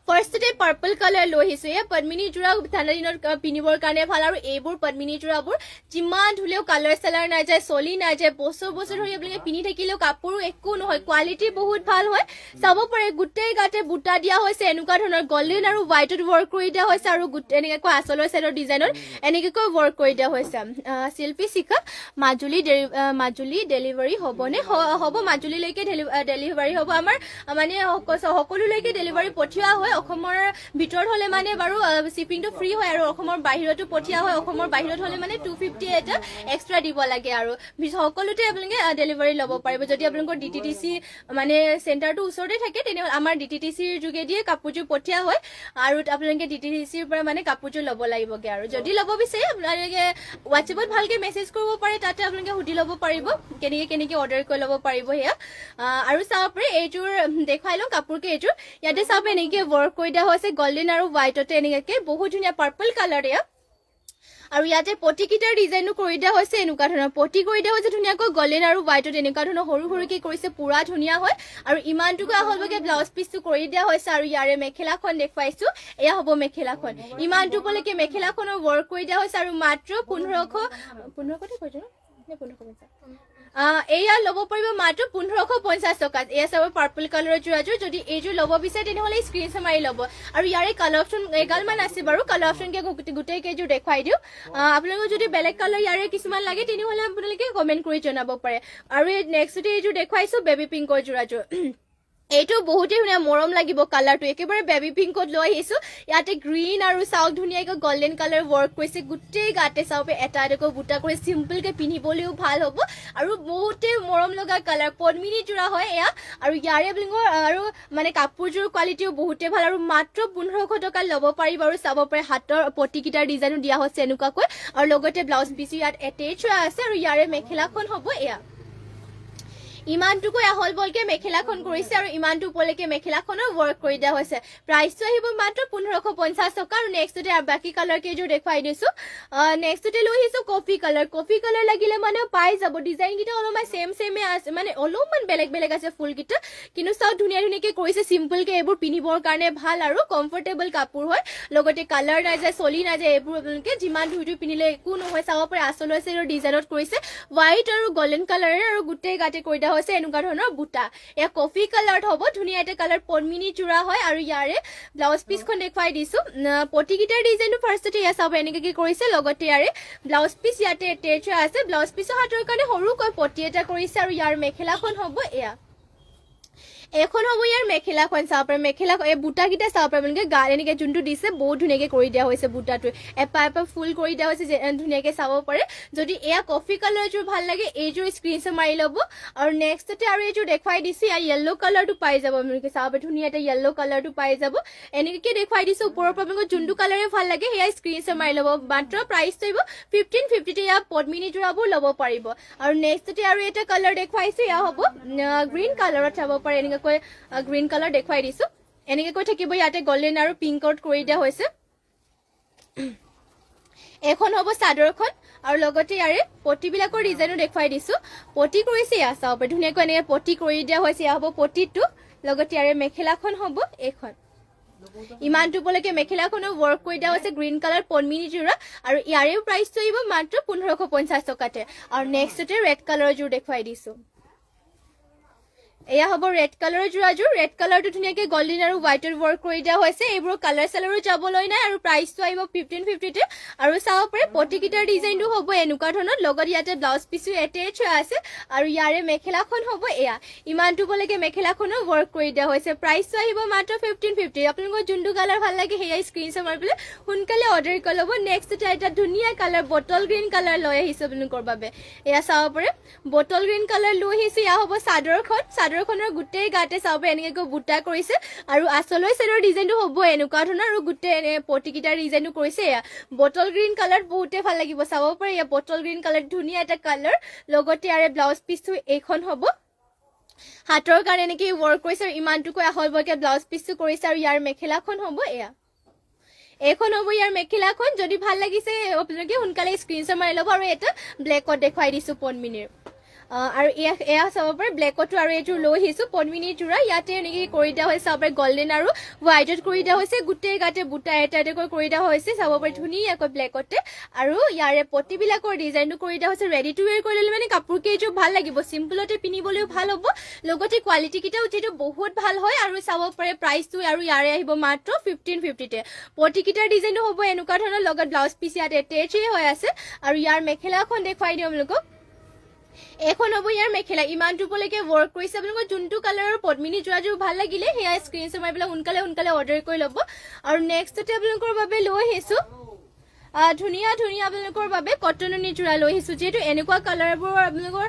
ফাৰ্ষ্টতে পাৰ্পল কালাৰ লৈ আহিছো এয়া পদ্মিনী যোৰা ঠাণ্ডা দিনত পিন্ধিবৰ কাৰণে ভাল আৰু এইবোৰ পদ্মিনী যোৰাবোৰ যিমান ধুলেও কালাৰ চালাৰ নাযায় চলি নাযায় বছৰ ধৰি আপোনালোকে পিন্ধি থাকিলেও কাপোৰো একো নহয় কোৱালিটি বহুত ভাল হয় চাব পাৰে গোটেই গাতে বুটা দিয়া হৈছে এনেকুৱা ধৰণৰ গল্ডেন আৰু হোৱাইটত ৱৰ্ক কৰি দিয়া হৈছে আৰু এনেকৈ আচলৰ চাইডৰ ডিজাইনত এনেকৈ ৱৰ্ক কৰি দিয়া হৈছে শিল্পী শিখা মাজুলী ডেলিভাৰী হ'বনে হ'ব মাজুলীলৈকে ডেলিভাৰী হ'ব আমাৰ মানে সকলোলৈকে ডেলিভাৰী পঠিওৱা হয় অসমৰ ভিতৰত হলে মানে বাৰু শিপিংটো ফ্ৰী হয় আৰু অসমৰ বাহিৰতো পঠিয়া হয় অসমৰ বাহিৰত হলে মানে 250 এটা এক্সট্ৰা দিব লাগে আৰু সকলোতে আপোনালোকে ডেলিভাৰী ল'ব পাৰিব যদি আপোনালোকৰ ডিটিটিসি মানে চেণ্টাৰটো ওচৰতে থাকে তেনেহ'লে আমাৰ ডিটিটিসিৰ যোগেদিয়ে কাপোৰযোৰ পঠিয়া হয় আৰু আপোনালোকে ডিটিটিসিৰ পৰা মানে কাপোৰযোৰ ল'ব লাগিবগে আৰু যদি ল'ব বিচাৰে আপোনালোকে হোৱাটছএপত ভালকে মেছেজ কৰিব পাৰে তাতে আপোনালোকে সুধি ল'ব পাৰিব কেনেকে অৰ্ডাৰ কৰি ল'ব পাৰিব সেয়া আৰু চাব পাৰে এইযোৰ দেখাই লওঁ কাপোৰকে এইযোৰ ইয়াতে চাব এনেকে ৱৰ্ক কৰি দিয়া হৈছে গল্ডেন আৰু হোৱাইটতে এনেকে বহুত ধুনীয়া পাৰ্পল কালাৰ এয়া আৰু ইয়াতে পটিকিটাৰ ডিজাইনো কৰি দিয়া হৈছে এনেকুৱা ধৰণৰ পটি কৰি দিয়া হৈছে ধুনীয়াকৈ গল্ডেন আৰু হোৱাইটত এনেকুৱা ধৰণৰ সৰু সৰুকে কৰিছে পুৰা ধুনীয়া হয় আৰু ইমানটুকু আহলকে ব্লাউজ পিচটো কৰি দিয়া হৈছে আৰু ইয়াৰে মেখেলাখন দেখুৱাইছো এয়া হ'ব মেখেলাখন ইমানটুকুলৈকে মেখেলাখনৰ ৱৰ্ক কৰি দিয়া হৈছে আৰু মাত্ৰ 1500 কৈছো নে 1550 এয়া ল'ব পাৰিব মাত্ৰ 1550 টকাত এয়া চাব পাৰ্পল কালাৰৰ যোৰাযোৰ যদি এইযোৰ ল'ব বিচাৰে তেনেহ'লে স্ক্ৰীনশ্বট মাৰি ল'ব আৰু ইয়াৰে কালাৰ অপশ্যন এগালমান আছে বাৰু কালাৰ অপশ্যনকে গোটেই কেইযোৰ দেখুৱাই দিওঁ আপোনালোকক যদি বেলেগ কালাৰ ইয়াৰে কিছুমান লাগে তেনেহ'লে আপোনালোকে কমেণ্ট কৰি জনাব পাৰে আৰু নেক্সটতে এইযোৰ দেখুৱাইছো বেবী পিংকৰ যোৰাযোৰ এইটো বহুতেই ধুনীয়া মৰম লাগিব কালাৰটো একেবাৰে বেবী পিংকত লৈ আহিছো ইয়াতে গ্ৰীণ আৰু চাওক ধুনীয়াকৈ গল্ডেন কালাৰ ৱৰ্ক কৰিছে গোটেই গাতে চাওক এটা এটাকৈ বুটা কৰি চিম্পলকে পিন্ধিবলৈও ভাল হ'ব আৰু বহুতেই মৰম লগা কালাৰ পদ্মিনী যোৰা হয় এয়া আৰু ইয়াৰে ব্লিঙৰ আৰু মানে কাপোৰযোৰ কোৱালিটিও বহুতেই ভাল আৰু মাত্ৰ 1500 টকা ল'ব পাৰিব আৰু চাব পাৰে হাতৰ পটিকিটাৰ ডিজাইনো দিয়া হৈছে এনেকুৱাকৈ আৰু লগতে ব্লাউজ পিচো ইয়াত এটেচ হৈ আছে আৰু ইয়াৰে মেখেলাখন হ'ব এয়া ইমানটুকু আহল বলকে মেখেলাখন কৰিছে আৰু ইমানটু উপলৈকে মেখেলাখনৰ ৱৰ্ক কৰি দিয়া হৈছে প্ৰাইচটো আহিব মাত্ৰ 1550 টকা আৰু নেক্সটতে বাকি কালাৰ কেইযোৰ দেখুৱাই দিছো নেক্সটতে লৈ আহিছো কফি কালাৰ লাগিলে মানে পাই যাব ডিজাইন কেইটা অলপমান সেমে আছে মানে অলপমান বেলেগ আছে ফুল কেইটা কিন্তু চাও ধুনীয়াকে কৰিছে চিম্পলকে এইবোৰ পিন্ধিবৰ কাৰণে ভাল আৰু কমফৰ্টেবল কাপোৰ হয় লগতে কালাৰ নাযায় চলি নাযায় এইবোৰ আপোনালোকে যিমান ধুই পিন্ধিলে একো নহয় চাব পাৰে আচল হৈছে ডিজাইনত কৰিছে হোৱাইট আৰু গল্ডেন কালাৰে আৰু গোটেই গাতে কৰি দিয়া এনেকুৱা ধৰণৰ বুটা এয়া কফি কালাৰত হ'ব ধুনীয়া এটা কালাৰ পদ্মিনী যোৰা হয় আৰু ইয়াৰে ব্লাউজ পিচখন দেখুৱাই দিছো পটিকিটাৰ ডিজাইনটো ফাৰ্ষ্টতে এয়া চাব এনেকে কি কৰিছে লগতে ইয়াৰে ব্লাউজ পিচ ইয়াতে এটেচ হৈ আছে ব্লাউজ পিচৰ হাতৰ কাৰণে সৰুকৈ পটি এটা কৰিছে আৰু ইয়াৰ মেখেলাখন হ'ব এয়া এখন হ'ব ইয়াৰ মেখেলাখন চাব পাৰে মেখেলা এই বুটাকেইটা চাব পাৰে মানে গাল এনেকে যোনটো দিছে বহুত ধুনীয়াকে কৰি দিয়া হৈছে বুটাটো এপা ফুল কৰি দিয়া হৈছে ধুনীয়াকে চাব পাৰে যদি এয়া কফি কালাৰযোৰ ভাল লাগে এইযোৰ স্ক্ৰীনশ্বট মাৰি ল'ব আৰু নেক্সটতে আৰু এইযোৰ দেখুৱাই দিছে ইয়াৰ য়েল্লো কালাৰটো পাই যাব আপোনালোকে চাব পাৰে ধুনীয়া এটা য়েল্লো কালাৰটো পাই যাব এনেকে দেখুৱাই দিছে ওপৰৰ পৰা আপোনালোকক যোনটো কালাৰে ভাল লাগে সেয়া স্ক্ৰীনশ্বট মাৰি ল'ব মাত্ৰ প্ৰাইচটো আহিব 1550 ইয়াৰ পদ্মিনী যোৰাবোৰ ল'ব পাৰিব আৰু নেক্সটতে আৰু এটা কালাৰ দেখুৱাইছে এয়া হ'ব গ্ৰীণ কালাৰত চাব পাৰে এনেকৈ গ্ৰীণ কালাৰ দেখুৱাই দিছো এনেকৈ থাকিব ইয়াতে গল্ডেন আৰু পিংকত কৰি দিয়া হৈছে এখন হ'ব চাদৰখন আৰু লগতে ইয়াৰে পটিবিলাকৰ ডিজাইনো দেখুৱাই দিছো পটি কৰিছে ইয়া চাব ধুনীয়াকৈ এনেকৈ পটি কৰি দিয়া হৈছে ইয়া হ'ব পটিটো লগতে ইয়াৰে মেখেলাখন হ'ব এইখন ইমানটু উপলৈকে মেখেলাখনো ৱৰ্ক কৰি দিয়া হৈছে গ্ৰীণ কালাৰ পদ্মিনী যোৰা আৰু ইয়াৰেও প্ৰাইচটো আহিব মাত্ৰ 1550 টকাতে আৰু নেক্সটতে ৰেড কালাৰৰ যোৰ দেখুৱাই দিছো এয়া হ'ব ৰেড কালাৰৰ যোৰাযোৰ ৰেড কালাৰটো ধুনীয়াকে গল্ডেন আৰু হোৱাইটৰ ৱৰ্ক কৰি দিয়া হৈছে এইবোৰ কালাৰ চালাৰো যাবলৈ নাই আৰু প্ৰাইচটো আহিব 1550 আৰু চাব পাৰে পটিকিটাৰ ডিজাইনটো হ'ব এনেকুৱা ধৰণৰ লগত ইয়াতে ব্লাউজ পিচো এটেচ হৈ আছে আৰু ইয়াৰে মেখেলাখন হ'ব এয়া ইমানটু উপলৈকে মেখেলাখনো ৱৰ্ক কৰি দিয়া হৈছে প্ৰাইচটো আহিব মাত্ৰ 1550 আপোনালোকৰ যোনটো কালাৰ ভাল লাগে সেয়া স্ক্ৰীনশ্বট মাৰি পেলাই সোনকালে অৰ্ডাৰ কৰি ল'ব নেক্সট এটা ধুনীয়া কালাৰ বটল গ্ৰীণ কালাৰ লৈ আহিছো আপোনালোকৰ বাবে এয়া চাব পাৰে বটল গ্ৰীণ কালাৰ লৈ আহিছে এয়া হ'ব চাদৰখনৰ গোটেই গাতে চাব এনেকৈ বুটা কৰিছে আৰু আচলৰ চাদৰ ডিজাইনটো হ'ব এনেকুৱা ধৰণৰ আৰু গোটেই পটিকিটাৰ ডিজাইনটো কৰিছে এয়া বটল গ্ৰীণ কালাৰ বহুতে ভাল লাগিব চাব পাৰে এয়া বটল গ্ৰীণ কালাৰ ধুনীয়া এটা কালাৰ লগতে ইয়াৰে ব্লাউজ পিচটো এইখন হ'ব হাতৰ কাৰণে এনেকৈ ৱৰ্ক কৰিছে আৰু ইমানটুকৈ আহল বৰকে ব্লাউজ পিচটো কৰিছে আৰু ইয়াৰ মেখেলাখন হ'ব এয়া এখন হ'ব ইয়াৰ মেখেলাখন যদি ভাল লাগিছে আপোনালোকে সোনকালে স্ক্ৰীনশ্বট মাৰি ল'ব আৰু এটা ব্লেকত দেখুৱাই দিছো পদ্মিনীৰ আৰু এয়া চাব পাৰে ব্লেকতো আৰু এইযোৰ লৈ আহিছো পদ্মিনী যোৰা ইয়াতে এনেকৈ কৰি দিয়া হৈছে চাব পাৰে গল্ডেন আৰু হোৱাইটত কৰি দিয়া হৈছে গোটেই গাতে বুটা এটা এটাকৈ কৰি দিয়া হৈছে চাব পাৰে ধুনীয়াকৈ ব্লেকতে আৰু ইয়াৰে পটিবিলাকৰ ডিজাইনটো কৰি দিয়া হৈছে ৰেডি টু ৱেৰ কৰি ল'লে মানে কাপোৰ কেইযোৰ ভাল লাগিব চিম্পলতে পিন্ধিবলৈও ভাল হ'ব লগতে কোৱালিটি কেইটাও যিটো বহুত ভাল হয় আৰু চাব পাৰে প্ৰাইচটো আৰু ইয়াৰে আহিব মাত্ৰ 1550 পটিকিটাৰ ডিজাইনটো হ'ব এনেকুৱা ধৰণৰ লগত ব্লাউজ পিচ ইয়াত এটেচ হৈ আছে আৰু ইয়াৰ মেখেলাখন দেখুৱাই দিওঁ আপোনালোকক এখন হ'ব ইয়াৰ মেখেলা ইমানটো পলৈকে ৱৰ্ক কৰিছে আপোনালোকৰ যোনটো কালাৰৰ পদ্মিনী যোৰাযোৰ ভাল লাগিলে সেয়া স্ক্ৰীনশ্বট মাৰি পেলাই সোনকালে অৰ্ডাৰ কৰি ল'ব আৰু নেক্সটতে আপোনালোকৰ বাবে লৈ আহিছোঁ ধুনীয়া আপোনালোকৰ বাবে কটননি যোৰা লৈ আহিছোঁ যিহেতু এনেকুৱা কালাৰবোৰ আপোনালোকৰ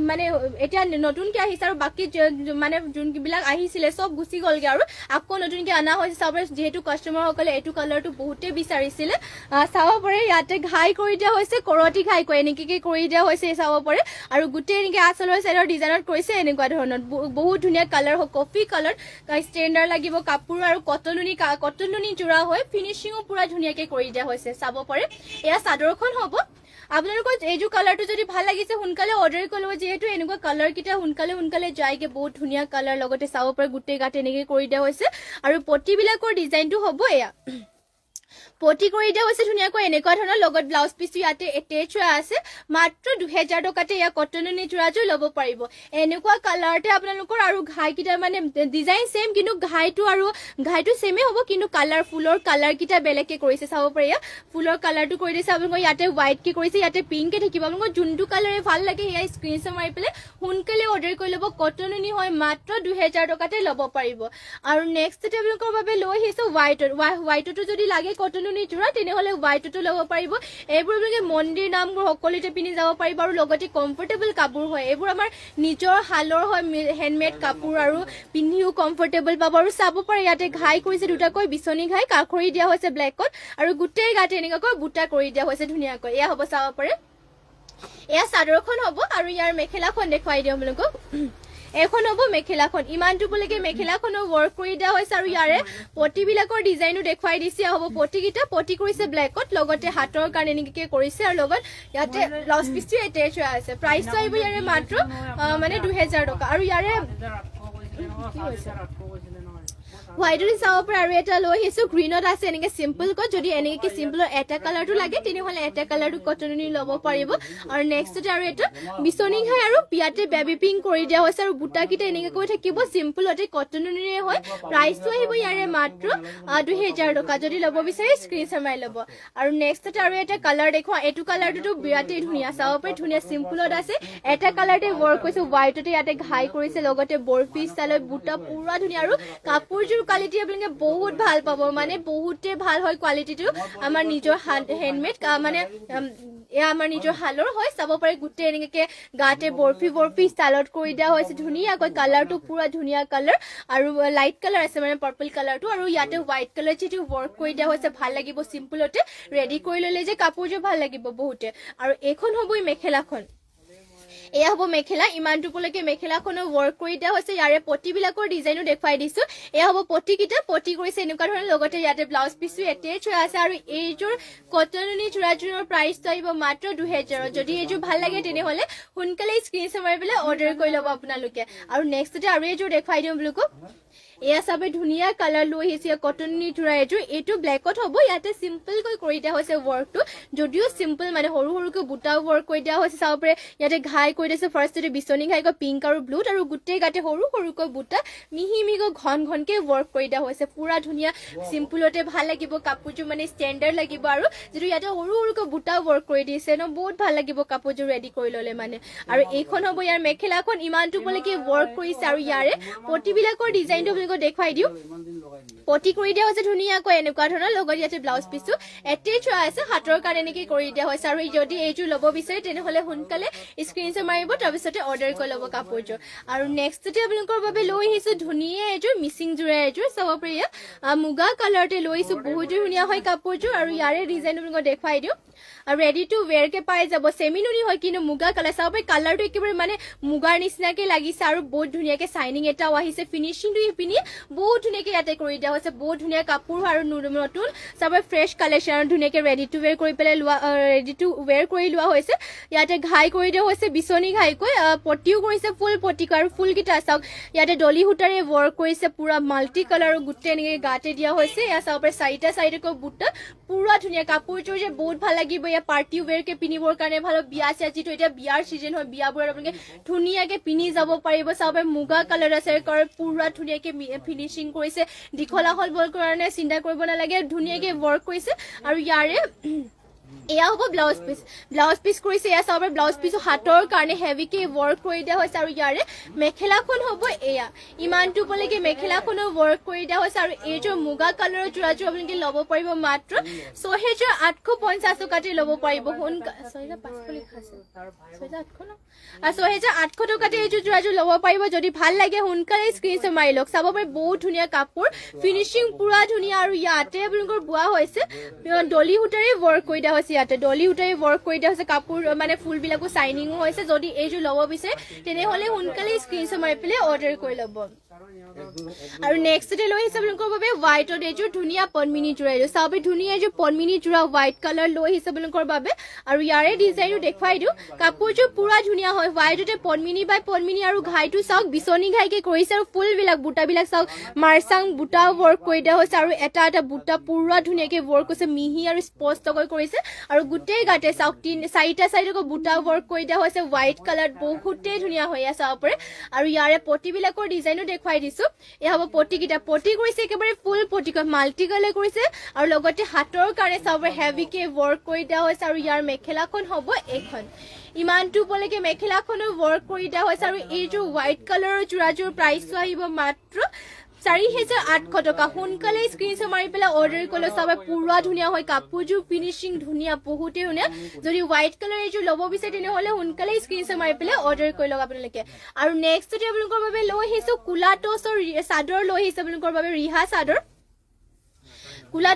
মানে এতিয়া নতুনকৈ আহিছে আৰু বাকী মানে যোনবিলাক আহিছিলে চব গুচি গ'লগৈ আৰু আকৌ নতুনকৈ অনা হৈছে চাব পাৰে যিহেতু কাষ্টমাৰসকলে এইটো কালাৰটো বহুতেই বিচাৰিছিলে চাব পাৰে ইয়াতে ঘাই কৰি দিয়া হৈছে কৰতি ঘাই কৈ এনেকৈ কৰি দিয়া হৈছে চাব পাৰে আৰু গোটেই এনেকৈ আঁচলৰ চাইডৰ ডিজাইনত কৰিছে এনেকুৱা ধৰণৰ বহুত ধুনীয়া কালাৰ হয় কফি কালাৰ ষ্টেণ্ডাৰ্ড লাগিব কাপোৰ আৰু কটননি যোৰা হয় ফিনিচিঙো পুৰা ধুনীয়াকৈ কৰি দিয়া হৈছে চাব পাৰে এয়া চাদৰখন হ'ব আপোনালোকৰ এইযোৰ কালাৰটো যদি ভাল লাগিছে সোনকালে অৰ্ডাৰ কৰিব যিহেতু এনেকুৱা কালাৰ কেইটা সোনকালে যায়গে বহুত ধুনীয়া কালাৰ লগতে চাব পাৰে গোটেই গাত এনেকৈ কৰি দিয়া হৈছে আৰু পটিবিলাকৰ ডিজাইনটো হ'ব এয়া পটি কৰি দিয়া হৈছে ধুনীয়াকৈ এনেকুৱা ধৰণৰ লগত ব্লাউজ পিচটো ইয়াতে এটেচ হৈ আছে মাত্ৰ 2000 টকাতে এয়া কটননি যোৰাযোৰ ল'ব পাৰিব এনেকুৱা কালাৰতে আপোনালোকৰ আৰু ঘাইকেইটা মানে ডিজাইন সেম কিন্তু ঘাইটো সেমে হ'ব কিন্তু কালাৰ ফুলৰ কালাৰকেইটা বেলেগকৈ কৰিছে চাব পাৰে এয়া ফুলৰ কালাৰটো কৰি দিছে আপোনালোকৰ ইয়াতে হোৱাইটকৈ কৰিছে ইয়াতে পিংকে থাকিব আপোনালোকৰ যোনটো কালাৰে ভাল লাগে সেয়া স্ক্ৰীনশ্বট মাৰি পেলাই সোনকালে অৰ্ডাৰ কৰি ল'ব কটননি হয় মাত্ৰ 2000 টকাতে ল'ব পাৰিব আৰু নেক্সটতে আপোনালোকৰ বাবে লৈ আহিছোঁ হোৱাইটতো যদি লাগে কটননি যোৰা তেনেহ'লে হোৱাইটতো ল'ব পাৰিব এইবোৰ আপোনালোকে মন্দিৰ নামবোৰ সকলোতে পিন্ধি যাব পাৰিব আৰু লগতে কমফৰ্টেবল কাপোৰ হয় এইবোৰ আমাৰ নিজৰ হালৰ হয় হেণ্ডমেড কাপোৰ আৰু পিন্ধিও কমফৰ্টেবল পাব আৰু চাব পাৰে ইয়াতে ঘাই কৰিছে দুটাকৈ বিচনী ঘাই কাষৰি দিয়া হৈছে ব্লেকত আৰু গোটেই গাতে এনেকুৱাকৈ বুটা কৰি দিয়া হৈছে ধুনীয়াকৈ এয়া হ'ব চাব পাৰে এয়া চাদৰখন হ'ব আৰু ইয়াৰ মেখেলাখন দেখুৱাই দিওঁ আপোনালোকক এখন হ'ব মেখেলাখন ইমানটো পলৈকে মেখেলাখনো ৱৰ্ক কৰি দিয়া হৈছে আৰু ইয়াৰে পটিবিলাকৰ ডিজাইনো দেখুৱাই দিছে হ'ব পটিকেইটা পটি কৰিছে ব্লেকত লগতে হাতৰ কাৰণে এনেকৈ কৰিছে আৰু লগত ইয়াতে ব্লাউজ পিচটো এটেচ হৈ আছে প্ৰাইচটো আহিব ইয়াৰে মাত্ৰ মানে 2000 টকা আৰু ইয়াৰে হোৱাইটত চাব পাৰে আৰু এটা লৈ আহিছোঁ গ্ৰীণত আছে এনেকৈ চিম্পলকৈ যদি এনেকৈ চিম্পলৰ এটা কালাৰটো লাগে তেনেহ'লে এটা কালাৰটো কটননি ল'ব পাৰিব আৰু নেক্সটতে আৰু এটা বিচনী ঘাই আৰু ইয়াতে বেবী পিংক কৰি দিয়া হৈছে আৰু বুটাকেইটা এনেকৈ কৈ থাকিব চিম্পলতে কটননিৰে হয় প্ৰাইচটো আহিব ইয়াৰে মাত্ৰ 2000 টকা যদি ল'ব বিচাৰে স্ক্ৰীনশ্বট মাৰি ল'ব আৰু নেক্সটতে আৰু এটা কালাৰ দেখুৱাওঁ এইটো কালাৰটোতো বিৰাটেই ধুনীয়া চাব পাৰে ধুনীয়া চিম্পলত আছে এটা কালাৰতে ৱৰ্ক কৰিছে হোৱাইটতে ইয়াতে ঘাই কৰিছে লগতে বৰফি ষ্টাইলত বুটা পুৰা ধুনীয়া আৰু কাপোৰযোৰ কোৱালিটি আপোনালোকে বহুত ভাল পাব মানে বহুতে ভাল হয় কোৱালিটিটো আমাৰ নিজৰ হেণ্ডমেড মানে এয়া আমাৰ নিজৰ হালৰ হয় চাব পাৰে গোটেই এনেকৈ গাতে বৰফি ষ্টাইলত কৰি দিয়া হৈছে ধুনীয়াকৈ কালাৰটো পুৰা ধুনীয়া কালাৰ আৰু লাইট কালাৰ আছে মানে পাৰ্পল কালাৰটো আৰু ইয়াতে হোৱাইট কালাৰ যিটো ৱৰ্ক কৰি দিয়া হৈছে ভাল লাগিব চিম্পলতে ৰেডি কৰি ল'লে যে কাপোৰযোৰ ভাল লাগিব বহুতে আৰু এইখন হ'ব মেখেলাখন এয়া হ'ব মেখেলা ইমানটো পলৈকে মেখেলাখনো ৱৰ্ক কৰি দিয়া হৈছে ইয়াৰে পটিবিলাকৰ ডিজাইনো দেখুৱাই দিছোঁ এয়া হ'ব পটিকেইটা পটি কৰিছে এনেকুৱা ধৰণৰ লগতে ইয়াতে ব্লাউজ পিচটো এটেচ হৈ আছে আৰু এইযোৰ কটননি যোৰাযোৰৰ প্ৰাইচটো আহিব মাত্ৰ 2000 যদি এইযোৰ ভাল লাগে তেনেহ'লে সোনকালে স্ক্ৰীনশ্বট মাৰি পেলাই অৰ্ডাৰ কৰি ল'ব আপোনালোকে আৰু নেক্সটতে আৰু এইযোৰ দেখুৱাই দিওঁ আপোনালোকক এয়া চাবে ধুনীয়া কালাৰ লৈ আহিছে কটননি যোৰা এযোৰ এইটো ব্লেকত হ'ব ইয়াতে চিম্পলকৈ কৰি দিয়া হৈছে ৱৰ্কটো যদিও চিম্পল মানে সৰুকৈ বুটাও ৱৰ্ক কৰি দিয়া হৈছে চাব পাৰে ইয়াতে ঘাই কৰি দিছে ফাৰ্ষ্টতে বিচনী ঘাইকৈ পিংক আৰু ব্লুত আৰু গোটেই গাতে সৰুকৈ বুটা মিহিকৈ ঘনকৈ ৱৰ্ক কৰি দিয়া হৈছে পুৰা ধুনীয়া চিম্পলতে ভাল লাগিব কাপোৰযোৰ মানে ষ্টেণ্ডাৰ্ড লাগিব আৰু যিটো ইয়াতে সৰুকৈ বুটা ৱৰ্ক কৰি দিছে ন বহুত ভাল লাগিব কাপোৰযোৰ ৰেডি কৰি ল'লে মানে আৰু এইখন হ'ব ইয়াৰ মেখেলাখন ইমানটো পলৈকে ৱৰ্ক কৰিছে আৰু ইয়াৰে পটিবিলাকৰ ডিজাইনটো দেখুৱাই দিওঁ পটি কৰি দিয়া হৈছে ধুনীয়াকৈ এনেকুৱা ধৰণৰ লগত ইয়াতে ব্লাউজ পিচটো এটেচ হৈ আছে হাতৰ কাৰণে এনেকৈ কৰি দিয়া হৈছে আৰু যদি এইযোৰ ল'ব বিচাৰে তেনেহ'লে সোনকালে স্ক্ৰীনশ্বট মাৰিব তাৰপিছতে অৰ্ডাৰ কৰি ল'ব কাপোৰযোৰ আৰু নেক্সটতে আপোনালোকৰ বাবে লৈ আহিছোঁ ধুনীয়া এযোৰ মিচিং যোৰা এযোৰ চাব পাৰি মুগা কালাৰতে লৈ আহিছোঁ বহুতেই ধুনীয়া হয় কাপোৰযোৰ আৰু ইয়াৰে ডিজাইন আপোনালোকক দেখুৱাই দিওঁ আৰু ৰেডি টু ৱেৰকে পাই যাব চেমি নুনি হয় কিন্তু মুগা কালাৰ চাব পাৰি কালাৰটো একেবাৰে মানে মুগাৰ নিচিনাকৈ লাগিছে আৰু বহুত ধুনীয়াকৈ চাইনিং এটাও আহিছে ফিনিচিংটো পিনি বহুত ধুনীয়াকৈ ইয়াতে কৰি দিয়া হৈছে বহুত ধুনীয়া কাপোৰ আৰু নতুন চাব ফ্ৰেছ কালেকশ্যন আৰু ধুনীয়াকৈ ৰেডি টু ৱেৰ কৰি পেলাই লোৱা হৈছে ইয়াতে ঘাই কৰি দিয়া হৈছে বিচনী ঘাইকৈ পটিও কৰিছে ফুল পটিকৈ আৰু ফুলকেইটা চাওক ইয়াতে ডলি সূতাৰে ৱৰ্ক কৰিছে পুৰা মাল্টি কালাৰ গোটেই এনেকৈ গাতে দিয়া হৈছে এয়া চাব পাৰে চাৰিটাকৈ বুটা পুৰা ধুনীয়া কাপোৰযোৰ যে বহুত ভাল লাগিব এয়া পাৰ্টি ৱেৰকে পিন্ধিবৰ কাৰণে ভাল বিয়া চিয়া যিটো এতিয়া বিয়াৰ চিজন হয় বিয়াবোৰত আপোনালোকে ধুনীয়াকৈ পিন্ধি যাব পাৰিব চাব পাৰে মুগা কালাৰ আছে পুৰা ধুনীয়াকৈ ফিনিচিং কৰিছে দীঘলা হ'ল বৰ কাৰণে চিন্তা কৰিব নালাগে ধুনীয়াকৈ ৱৰ্ক কৰিছে আৰু ইয়াৰে এয়া হ'ব ব্লাউজ পিচ কৰিছে এয়া চাব ব্লাউজ পিচ হাতৰ কাৰণে হেভিকে ৱৰ্ক কৰি দিয়া হৈছে আৰু ইয়াৰে মেখেলাখন হ'ব এয়া ইমানটো পলৈকে মেখেলাখনো ৱৰ্ক কৰি দিয়া হৈছে আৰু এইযোৰ মুগা কালাৰৰ যোৰাযোৰ আপোনালোকে ল'ব পাৰিব মাত্ৰ ৬,৮৫০ টকাতে ল'ব পাৰিব ৬,৫০০ লিখা আছে ৬,৮০০ ন ৬,৮০০ টকাতে এইযোৰ যোৰাযোৰ ল'ব পাৰিব যদি ভাল লাগে সোনকালে স্ক্ৰীনশ্বট মাৰি লওক চাব পাৰি বহুত ধুনীয়া কাপোৰ ফিনিচিং পুৰা ধুনীয়া আৰু ইয়াতে আপোনালোকৰ বোৱা হৈছে ডলি সূতাৰে ৱৰ্ক কৰি দিয়া হৈছে ইয়াতে ডলি সূতাৰে ৱৰ্ক কৰি দিয়া হৈছে কাপোৰ মানে ফুলবিলাকো চাইনিঙো হৈছে যদি এইযোৰ ল'ব বিচাৰে তেনেহ'লে সোনকালে স্ক্ৰীনশ্বট মাৰি পেলাই অৰ্ডাৰ কৰি ল'ব আৰু নেক্সটতে লৈ আহিছে আপোনালোকৰ বাবে হোৱাইটত এইযোৰ ধুনীয়া পদ্মিনী যোৰা এইযোৰ চাব ধুনীয়া এইযোৰ পদ্মিনী যোৰা হোৱাইট কালাৰ লৈ আহিছে আপোনালোকৰ বাবে আৰু ইয়াৰে ডিজাইনটো দেখুৱাই দিওঁ কাপোৰযোৰ পুৰা ধুনীয়া হয় হোৱাইটতে পদ্মিনী বাই পদ্মিনী আৰু ঘাইটো চাওক বিচনী ঘাইকে কৰিছে আৰু ফুলবিলাক বুটাবিলাক চাওক মাৰ্চাং বুটা ৱৰ্ক কৰি দিয়া হৈছে আৰু এটা এটা বুটা পুৰা ধুনীয়াকে ৱৰ্ক হৈছে মিহি আৰু স্পষ্টকৈ কৰিছে আৰু গোটেই গাতে চাওক চাৰিটা চাৰিটাকৈ বুটা ৱৰ্ক কৰি দিয়া হৈছে হোৱাইট কালাৰ বহুতেই ধুনীয়া হৈ আছে চাব পাৰে আৰু ইয়াৰে পটিবিলাকৰ ডিজাইনো দেখুৱাই দিছো এয়া হ'ব পটিকেইটা পটি কৰিছে একেবাৰে ফুল পটিকৈ মাল্টি কালাৰ কৰিছে আৰু লগতে হাতৰ কাৰণে চাব হেভিকে ৱৰ্ক কৰি দিয়া হৈছে আৰু ইয়াৰ মেখেলাখন হ'ব এইখন ইমানটো পলৈকে মেখেলাখনো ৱৰ্ক কৰি দিয়া হৈছে আৰু এইযোৰ হোৱাইট কালাৰৰ যোৰাযোৰ প্ৰাইচটো আহিব মাত্ৰ ৪,৮০০ টকা সোনকালে স্ক্ৰীনশ্বট মাৰি পেলাই অৰ্ডাৰ কৰিলে চাব পুৰা ধুনীয়া হয় কাপোৰযোৰ ফিনিচিং ধুনীয়া বহুতেই ধুনীয়া যদি হোৱাইট কালাৰ এইযোৰ ল'ব বিচাৰে তেনেহ'লে সোনকালে স্ক্ৰীনশ্বট মাৰি পেলাই অৰ্ডাৰ কৰি লওক আপোনালোকে আৰু নেক্সটতে আপোনালোকৰ বাবে লৈ আহিছোঁ কোলা টচৰ চাদৰ লৈ আহিছে আপোনালোকৰ বাবে ৰিহা চাদৰ কোলা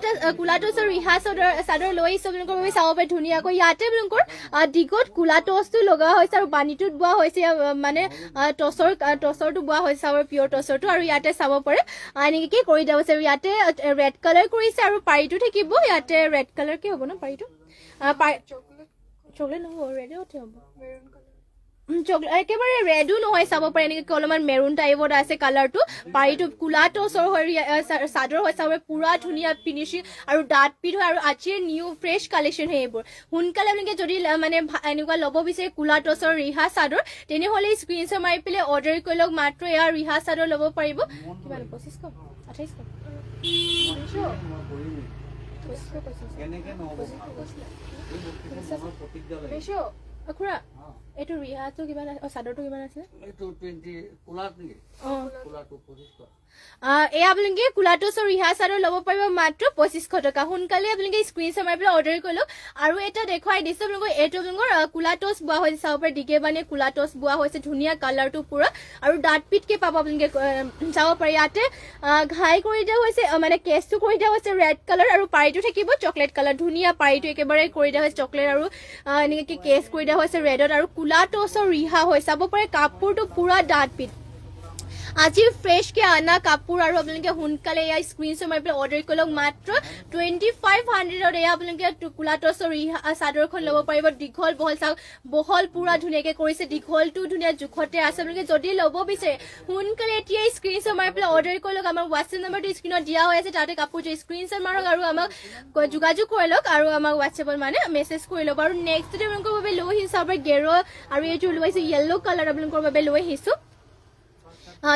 টচৰ ৰিহা চাদৰ লৈ আহিছে আপোনালোকৰ বাবে চাব পাৰে ধুনীয়াকৈ ইয়াতে আপোনালোকৰ দীঘত কোলা টচটো লগা হৈছে আৰু বাণীটোত বোৱা হৈছে মানে টচৰটো বোৱা হৈছে চাব পিয়ৰ টচৰটো আৰু ইয়াতে চাব পাৰে এনেকৈ কৰি দিয়া হৈছে আৰু ইয়াতে ৰেড কালাৰ কৰিছে আৰু পাৰিটো থাকিব ইয়াতে ৰেড কালাৰ কি হ'ব ন পাৰিটো চকলেট নহ'ব ৰেডে উঠে হ'ব একেবাৰে ৰেডো নহয় চাব পাৰে এনেকৈ অলপমান মেৰুন টাইপত আছে কালাৰটো পাৰিটো কোলা টচৰ হয় চাদৰ হয় চাব পুৰা ধুনীয়া ফিনিচিং আৰু ডাঠ পিঠ হয় আৰু আজিৰ নিউ ফ্ৰেছ কালেকশ্যন হয় এইবোৰ সোনকালে আপোনালোকে যদি মানে এনেকুৱা ল'ব বিচাৰে কোলা টচৰ ৰিহা চাদৰ তেনেহ'লে স্ক্ৰীনশ্বট মাৰি পেলাই অৰ্ডাৰ কৰি লওক মাত্ৰ এয়া ৰিহা চাদৰ ল'ব পাৰিব কিমান ২৫০০ খুৰা এইটো ৰিহাটো কিমান চাদৰটো কিমান আছে এয়া আপোনালোকে কোলা টচৰ ৰিহা চাদৰ ল'ব পাৰিব মাত্ৰ ২৫০০ টকা সোনকালে আপোনালোকে স্ক্ৰীনশ্বট মাৰি পেলাই অৰ্ডাৰ কৰি লওক আৰু এটা দেখুৱাই দিছোঁ আপোনালোকৰ এইটো আপোনালোকৰ কোলা টচ বোৱা হৈছে চাব পাৰে দিকে বানে কোলা টচ বোৱা হৈছে ধুনীয়া কালাৰটো পুৰা আৰু ডাঠ পিঠকে পাব আপোনালোকে চাব পাৰে ইয়াতে ঘাই কৰি দিয়া হৈছে মানে কেচটো কৰি দিয়া হৈছে ৰেড কালাৰ আৰু পাৰিটো থাকিব চকলেট কালাৰ ধুনীয়া পাৰিটো একেবাৰে কৰি দিয়া হৈছে চকলেট আৰু এনেকৈ কেচ কৰি দিয়া হৈছে ৰেডত আৰু কোলা টচৰ ৰিহা হৈ চাব পাৰে কাপোৰটো পুৰা ডাঠ পিঠ আজি ফ্ৰেছকে আনা কাপোৰ আৰু আপোনালোকে সোনকালে এয়া স্ক্ৰীনশ্বট মাৰি পেলাই অৰ্ডাৰ কৰি লওক মাত্ৰ 2500ত এয়া আপোনালোকে কোলা টচৰ ৰিহা চাদৰখন ল'ব পাৰিব দীঘল বহল চাওক বহল পুৰা ধুনীয়াকৈ কৰিছে দীঘলটো ধুনীয়া জোখতে আছে আপোনালোকে যদি ল'ব বিচাৰে সোনকালে এতিয়াই স্ক্ৰীনশ্বট মাৰি পেলাই অৰ্ডাৰ কৰি লওক আমাৰ হোৱাটছএপ নম্বৰটো স্ক্ৰীনত দিয়া হৈ আছে তাতে কাপোৰযোৰ স্ক্ৰীনশ্বট মাৰক আৰু আমাক যোগাযোগ কৰি লওক আৰু আমাক হোৱাটছএপত মানে মেছেজ কৰি ল'ব আৰু নেক্সটতে আপোনালোকৰ বাবে লৈ আহিছোঁ চাব গেৰ আৰু এইযোৰ লৈ আহিছোঁ য়েল্ল' কালাৰ আপোনালোকৰ বাবে লৈ আহিছোঁ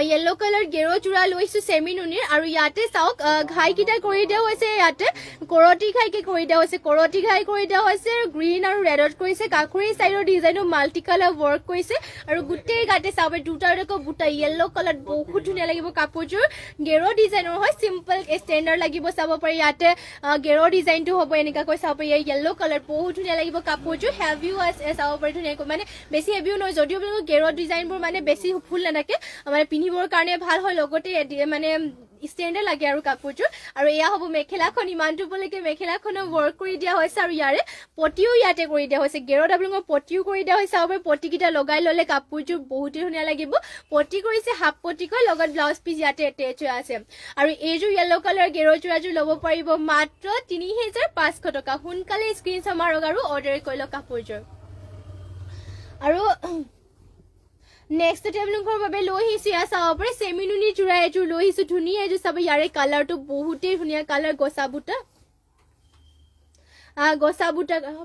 য়েল্ল' কালাৰ গেৰ যোৰা লৈছোঁ চেমি নুনিৰ আৰু ইয়াতে চাওক ঘাইকেইটা কৰি দিয়া হৈছে ইয়াতে কৰতি ঘাইকে কৰি দিয়া হৈছে কৰতি ঘাই কৰি দিয়া হৈছে আৰু গ্ৰীণ আৰু ৰেডত কৰিছে কাষৰী চাইডৰ ডিজাইনো মাল্টি কালাৰ ৱৰ্ক কৰিছে আৰু গোটেই গাতে চাব দুটা বুটা য়েল্ল' কালাৰ বহুত ধুনীয়া লাগিব কাপোৰযোৰ গেৰ ডিজাইনৰ হয় চিম্পল ষ্টেণ্ডাৰ্ড লাগিব চাব পাৰি ইয়াতে গেৰ ডিজাইনটো হ'ব এনেকুৱাকৈ চাব পাৰি য়েল্ল' কালাৰ বহুত ধুনীয়া লাগিব কাপোৰযোৰ হেভিও আছে চাব পাৰি ধুনীয়াকৈ মানে বেছি হেভিও নহয় যদিও আপোনালোকৰ গেৰ ডিজাইনবোৰ মানে বেছি ফুল নাথাকে মানে পিন্ধিবৰ কাৰণে ভাল হয় লগতে মানে ষ্টেণ্ডাৰ্ড লাগে আৰু কাপোৰযোৰ আৰু এয়া হ'ব মেখেলাখন ইমানটো পলৈকে মেখেলাখনো ৱৰ্ক কৰি দিয়া হৈছে আৰু ইয়াৰে পটিও ইয়াতে কৰি দিয়া হৈছে গেৰত আপোনালোকৰ পটিও কৰি দিয়া হৈছে আৰু পটিকেইটা লগাই ল'লে কাপোৰযোৰ বহুতেই ধুনীয়া লাগিব পটি কৰিছে হাফ পটিকৈ লগত ব্লাউজ পিচ ইয়াতে এটেচ হৈ আছে আৰু এইযোৰ য়েল্ল' কালাৰ গেৰ যোৰাযোৰ ল'ব পাৰিব মাত্ৰ ৩,৫০০ টকা সোনকালে স্ক্ৰীনশ্বট মাৰক আৰু অৰ্ডাৰ কৰি লওক কাপোৰযোৰ আৰু নেক্সটতে আপোনালোকৰ বাবে লৈ আহিছোঁ এয়া চাব পাৰে চেমি নুনি যোৰা এযোৰ লৈ আহিছোঁ ধুনীয়া এযোৰ চাব ইয়াৰে কালাৰটো বহুতেই ধুনীয়া কালাৰ গছা বুটা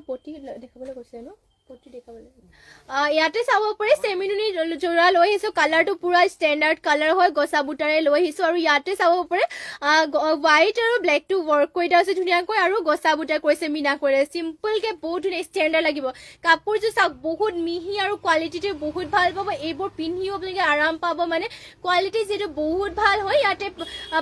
পটি দেখাবলৈ কৈছে ন ইয়াতে চাব পাৰে চেমিনুনি জোৰা লৈ আহিছো কালাৰটো পুৰা ষ্টেণ্ডাৰ্ড কালাৰ হয় গছা বুটাৰে লৈ আহিছো আৰু ইয়াতে চাব পাৰে হোৱাইট আৰু ব্লেকটো ৱৰ্ক কৰি দিয়া আছে ধুনীয়াকৈ আৰু গছা বুটাৰ কৰিছে মিনা কৰে চিম্পলকে বহুত ধুনীয়া ষ্টেণ্ডাৰ্ড লাগিব কাপোৰযোৰ চাওক বহুত মিহি আৰু কোৱালিটিটো বহুত ভাল পাব এইবোৰ পিন্ধিও আপোনালোকে আৰাম পাব মানে কোৱালিটি যিটো বহুত ভাল হয় ইয়াতে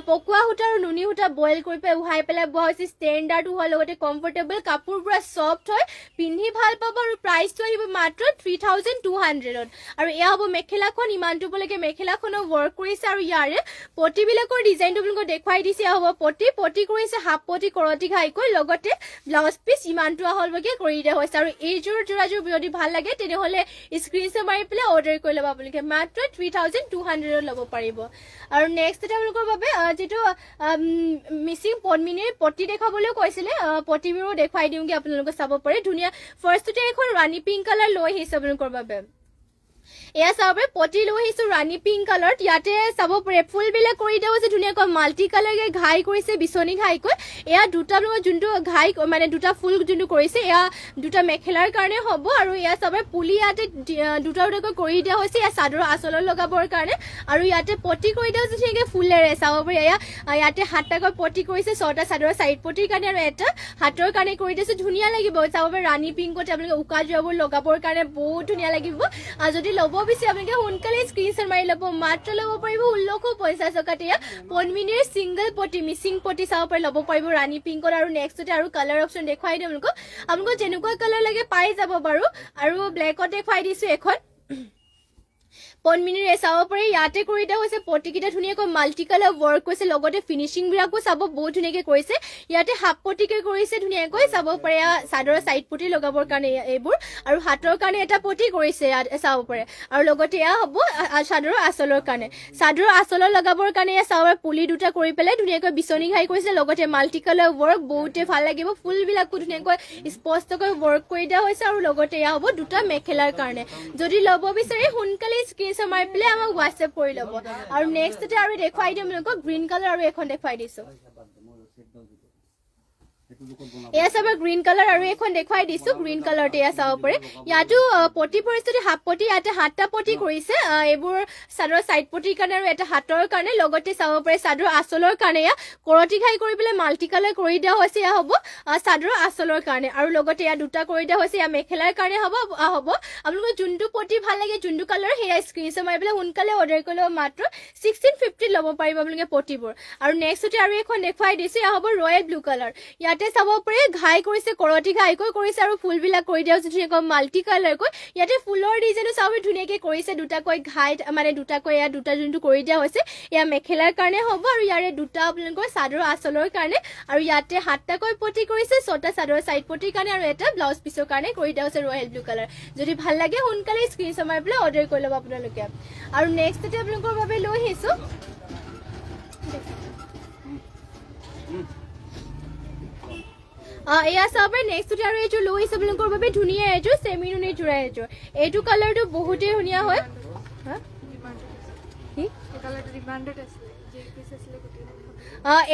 পকোৱা সূতা আৰু নুনি সূতা বইল কৰি পেলাই উহাই পেলাই বোৱা হৈছে ষ্টেণ্ডাৰ্ড হোৱাৰ লগতে কমফৰ্টেবল কাপোৰ পুৰা ছফ্ট হয় পিন্ধি ভাল পাব আৰু প্ৰাইচটো আহিব মাত্ৰ 3200 আৰু এয়া হ'ব মেখেলাখন ইমানটো বলৈকে মেখেলাখনৰ ৱৰ্ক কৰিছে আৰু ইয়াৰে পটিবিলাকৰ ডিজাইনটো আপোনালোকক দেখুৱাই দিছে হ'ব পটি কৰিছে হাফ পটি কৰতি ঘাইকৈ লগতে ব্লাউজ পিচ ইমানটো আহলবকে কৰি দিয়া হৈছে আৰু এইযোৰ যোৰাযোৰ যদি ভাল লাগে তেনেহ'লে স্ক্ৰীনশ্বট মাৰি পেলাই অৰ্ডাৰ কৰি ল'ব আপোনালোকে মাত্ৰ 3200 ল'ব পাৰিব আৰু নেক্সট এটা আপোনালোকৰ বাবে যিটো মিচিং পদ্মিনীৰ পটি দেখাবলৈও কৈছিলে পটিবোৰো দেখুৱাই দিওঁগৈ আপোনালোকে চাব পাৰে ধুনীয়া ফাৰ্ষ্টতে এখন ৰাণী পিংক কালাৰ লৈ আহিছে আপোনালোকৰ বাবে এয়া চাব পাৰে পটি লৈ আহিছো ৰাণী পিংক কালাৰত ইয়াতে চাব পাৰে ফুলবিলাক কৰি দিয়া হৈছে ধুনীয়াকৈ মাল্টি কালাৰকে ঘাই কৰিছে বিচনী ঘাইকৈ এয়া দুটা যোনটো ঘাই মানে দুটা ফুল যোনটো কৰিছে এয়া দুটা মেখেলাৰ কাৰণে হ'ব আৰু এয়া চাব পাৰে পুলি ইয়াতে দুটা দুটাকৈ কৰি দিয়া হৈছে এয়া চাদৰ আঁচলত লগাবৰ কাৰণে আৰু ইয়াতে পটি কৰি দিয়া হৈছে ধুনীয়াকৈ ফুলেৰে চাব পাৰে এয়া ইয়াতে সাতটাকৈ পটি কৰিছে ছটা চাদৰৰ চাইড পটিৰ কাৰণে আৰু এটা হাতৰ কাৰণে কৰি দিছে ধুনীয়া লাগিব চাব পাৰে ৰাণী পিংকতে আপোনালোকে উকা যোৰাবোৰ লগাবৰ কাৰণে বহুত ধুনীয়া লাগিব যদি ল'ব বিচাৰে আপোনালোকে সোনকালে স্ক্ৰীনশ্বট মাৰি ল'ব মাত্ৰ ল'ব পাৰিব 1650 টকাতে পদ্মিনীৰ ছিংগল পটি মিচিং পটি চাব পাৰে ল'ব পাৰিব ৰাণী পিংকত আৰু নেক্সটতে আৰু কালাৰ অপশ্যন দেখুৱাই দিওঁ আপোনালোকক যেনেকুৱা কালাৰ লাগে পাই যাব বাৰু আৰু ব্লেকত দেখুৱাই দিছো এখন পদ্মিনীৰে চাব পাৰে ইয়াতে কৰি দিয়া হৈছে পটিকেইটা ধুনীয়াকৈ মাল্টি কালাৰ ৱৰ্ক কৰিছে লগতে ফিনিচিংবিলাকো চাব বহুত ধুনীয়াকৈ কৰিছে ইয়াতে হাফ পটিকে কৰিছে ধুনীয়াকৈ চাব পাৰে চাদৰৰ চাইড পটি লগাবৰ কাৰণে এইবোৰ আৰু হাতৰ কাৰণে এটা পটি কৰিছে ইয়াত চাব পাৰে আৰু লগতে এয়া হ'ব চাদৰৰ আঁচলৰ কাৰণে চাদৰৰ আঁচলত লগাবৰ কাৰণে এয়া চাব পাৰে পুলি দুটা কৰি পেলাই ধুনীয়াকৈ বিচনী ঘাই কৰিছে লগতে মাল্টি কালাৰ ৱৰ্ক বহুতে ভাল লাগিব ফুলবিলাকো ধুনীয়াকৈ স্পষ্টকৈ ৱৰ্ক কৰি দিয়া হৈছে আৰু লগতে এয়া হ'ব দুটা মেখেলাৰ কাৰণে যদি ল'ব বিচাৰে সোনকালে মাৰি পেলাই আমাক হোৱাটছএপ কৰি ল'ব আৰু নেক্সটতে আৰু দেখুৱাই দিম আপোনালোকক গ্ৰীণ কালাৰ আৰু এখন দেখুৱাই দিছো এয়া চাব গ্ৰীণ কালাৰ আৰু এখন দেখুৱাই দিছো গ্ৰীণ কালাৰতে এয়া চাব পাৰে ইয়াতো পটি পৰিস্থিতি হাফ পটি ইয়াতে 7টা পটি কৰিছে এইবোৰ চাদৰৰ চাইড পটিৰ কাৰণে আৰু এটা হাতৰ কাৰণে লগতে চাব পাৰে চাদৰৰ আঁচলৰ কাৰণে এয়া কৰতি ঘাই কৰি পেলাই মাল্টি কালাৰ কৰি দিয়া হৈছে এয়া হ'ব চাদৰৰ আঁচলৰ কাৰণে আৰু লগতে এয়া দুটা কৰি দিয়া হৈছে এয়া মেখেলাৰ কাৰণে হ'ব আপোনালোকৰ যোনটো পটি ভাল লাগে যোনটো কালাৰ সেয়া স্ক্ৰীনশ্বট মাৰি পেলাই সোনকালে অৰ্ডাৰ কৰি ল'ব মাত্ৰ 1650 ল'ব পাৰিব আপোনালোকে পটিবোৰ আৰু নেক্সটতে আৰু এখন দেখুৱাই দিছো এয়া হ'ব ৰয়েল ব্লু কালাৰ ইয়াতে চাব পাৰে ঘাই কৰিছে কৰতি ঘাইকৈ কৰিছে আৰু ফুলবিলাক কৰি দিয়া হৈছে ধুনীয়াকৈ মাল্টি কালাৰকৈ ইয়াতে ফুলৰ ডিজাইনো চাব ধুনীয়াকৈ কৰিছে দুটাকৈ ঘাই মানে দুটাকৈ এয়া দুটা যোনটো কৰি দিয়া হৈছে এয়া মেখেলাৰ কাৰণে হ'ব আৰু ইয়াৰে দুটা আপোনালোকৰ চাদৰৰ আঁচলৰ কাৰণে আৰু ইয়াতে 7টাকৈ পটি কৰিছে 6টা চাদৰৰ চাইড পটিৰ কাৰণে আৰু এটা ব্লাউজ পিচৰ কাৰণে কৰি দিয়া হৈছে ৰয়েল ব্লু কালাৰ যদি ভাল লাগে সোনকালে স্ক্ৰীনশ্বট মাৰি পেলাই অৰ্ডাৰ কৰি ল'ব আপোনালোকে আৰু নেক্সটতে আপোনালোকৰ বাবে লৈ আহিছোঁ এয়া চাব নেক্সটতে আৰু এইযোৰ লৈ আহিছোঁ আপোনালোকৰ বাবে ধুনীয়া এযোৰ চেমিনুনিৰ যোৰা এযোৰ এইটো কালাৰটো বহুতেই ধুনীয়া হয়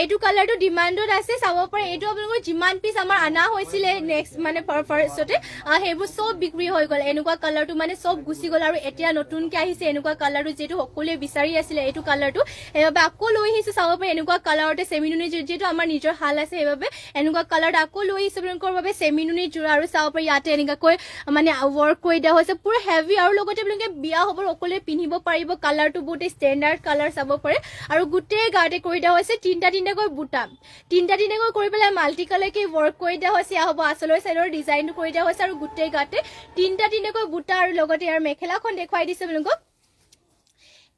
এইটো কালাৰটো ডিমাণ্ডত আছে চাব পাৰে এইটো আপোনালোকৰ যিমান পিচ আমাৰ অনা হৈছিলে নেক্সট মানে ফাৰ্ষ্টতে সেইবোৰ চব বিক্ৰী হৈ গ'ল এনেকুৱা কালাৰটো মানে চব গুচি গ'ল আৰু এতিয়া নতুনকৈ আহিছে এনেকুৱা কালাৰটো যিহেতু সকলোৱে বিচাৰি আছিলে এইটো কালাৰটো সেইবাবে আকৌ লৈ আহিছোঁ চাব পাৰে এনেকুৱা কালাৰতে চেমিনুনিৰ যিহেতু আমাৰ নিজৰ হাল আছে সেইবাবে এনেকুৱা কালাৰত আকৌ লৈ আহিছোঁ আপোনালোকৰ বাবে চেমিনুনিৰ যোৰা আৰু চাব পাৰে ইয়াতে এনেকুৱাকৈ মানে ৱৰ্ক কৰি দিয়া হৈছে পুৰা হেভি আৰু লগতে আপোনালোকে বিয়া হ'ব সকলোৱে পিন্ধিব পাৰিব কালাৰটো বহুত ষ্টেণ্ডাৰ্ড কালাৰ চাব পাৰে আৰু গোটেই গাতে কৰি দিয়া হৈছে তিনিটাকৈ বুটা তিনিটাকৈ কৰি পেলাই মাল্টি কালাৰকে ৱৰ্ক কৰি দিয়া হৈছে এয়া হ'ব আঁচলৰ চাইডৰ ডিজাইনটো কৰি দিয়া হৈছে আৰু গোটেই গাতে তিনিটাকৈ বুটা আৰু লগতে ইয়াৰ মেখেলাখন দেখুৱাই দিছে আপোনালোকক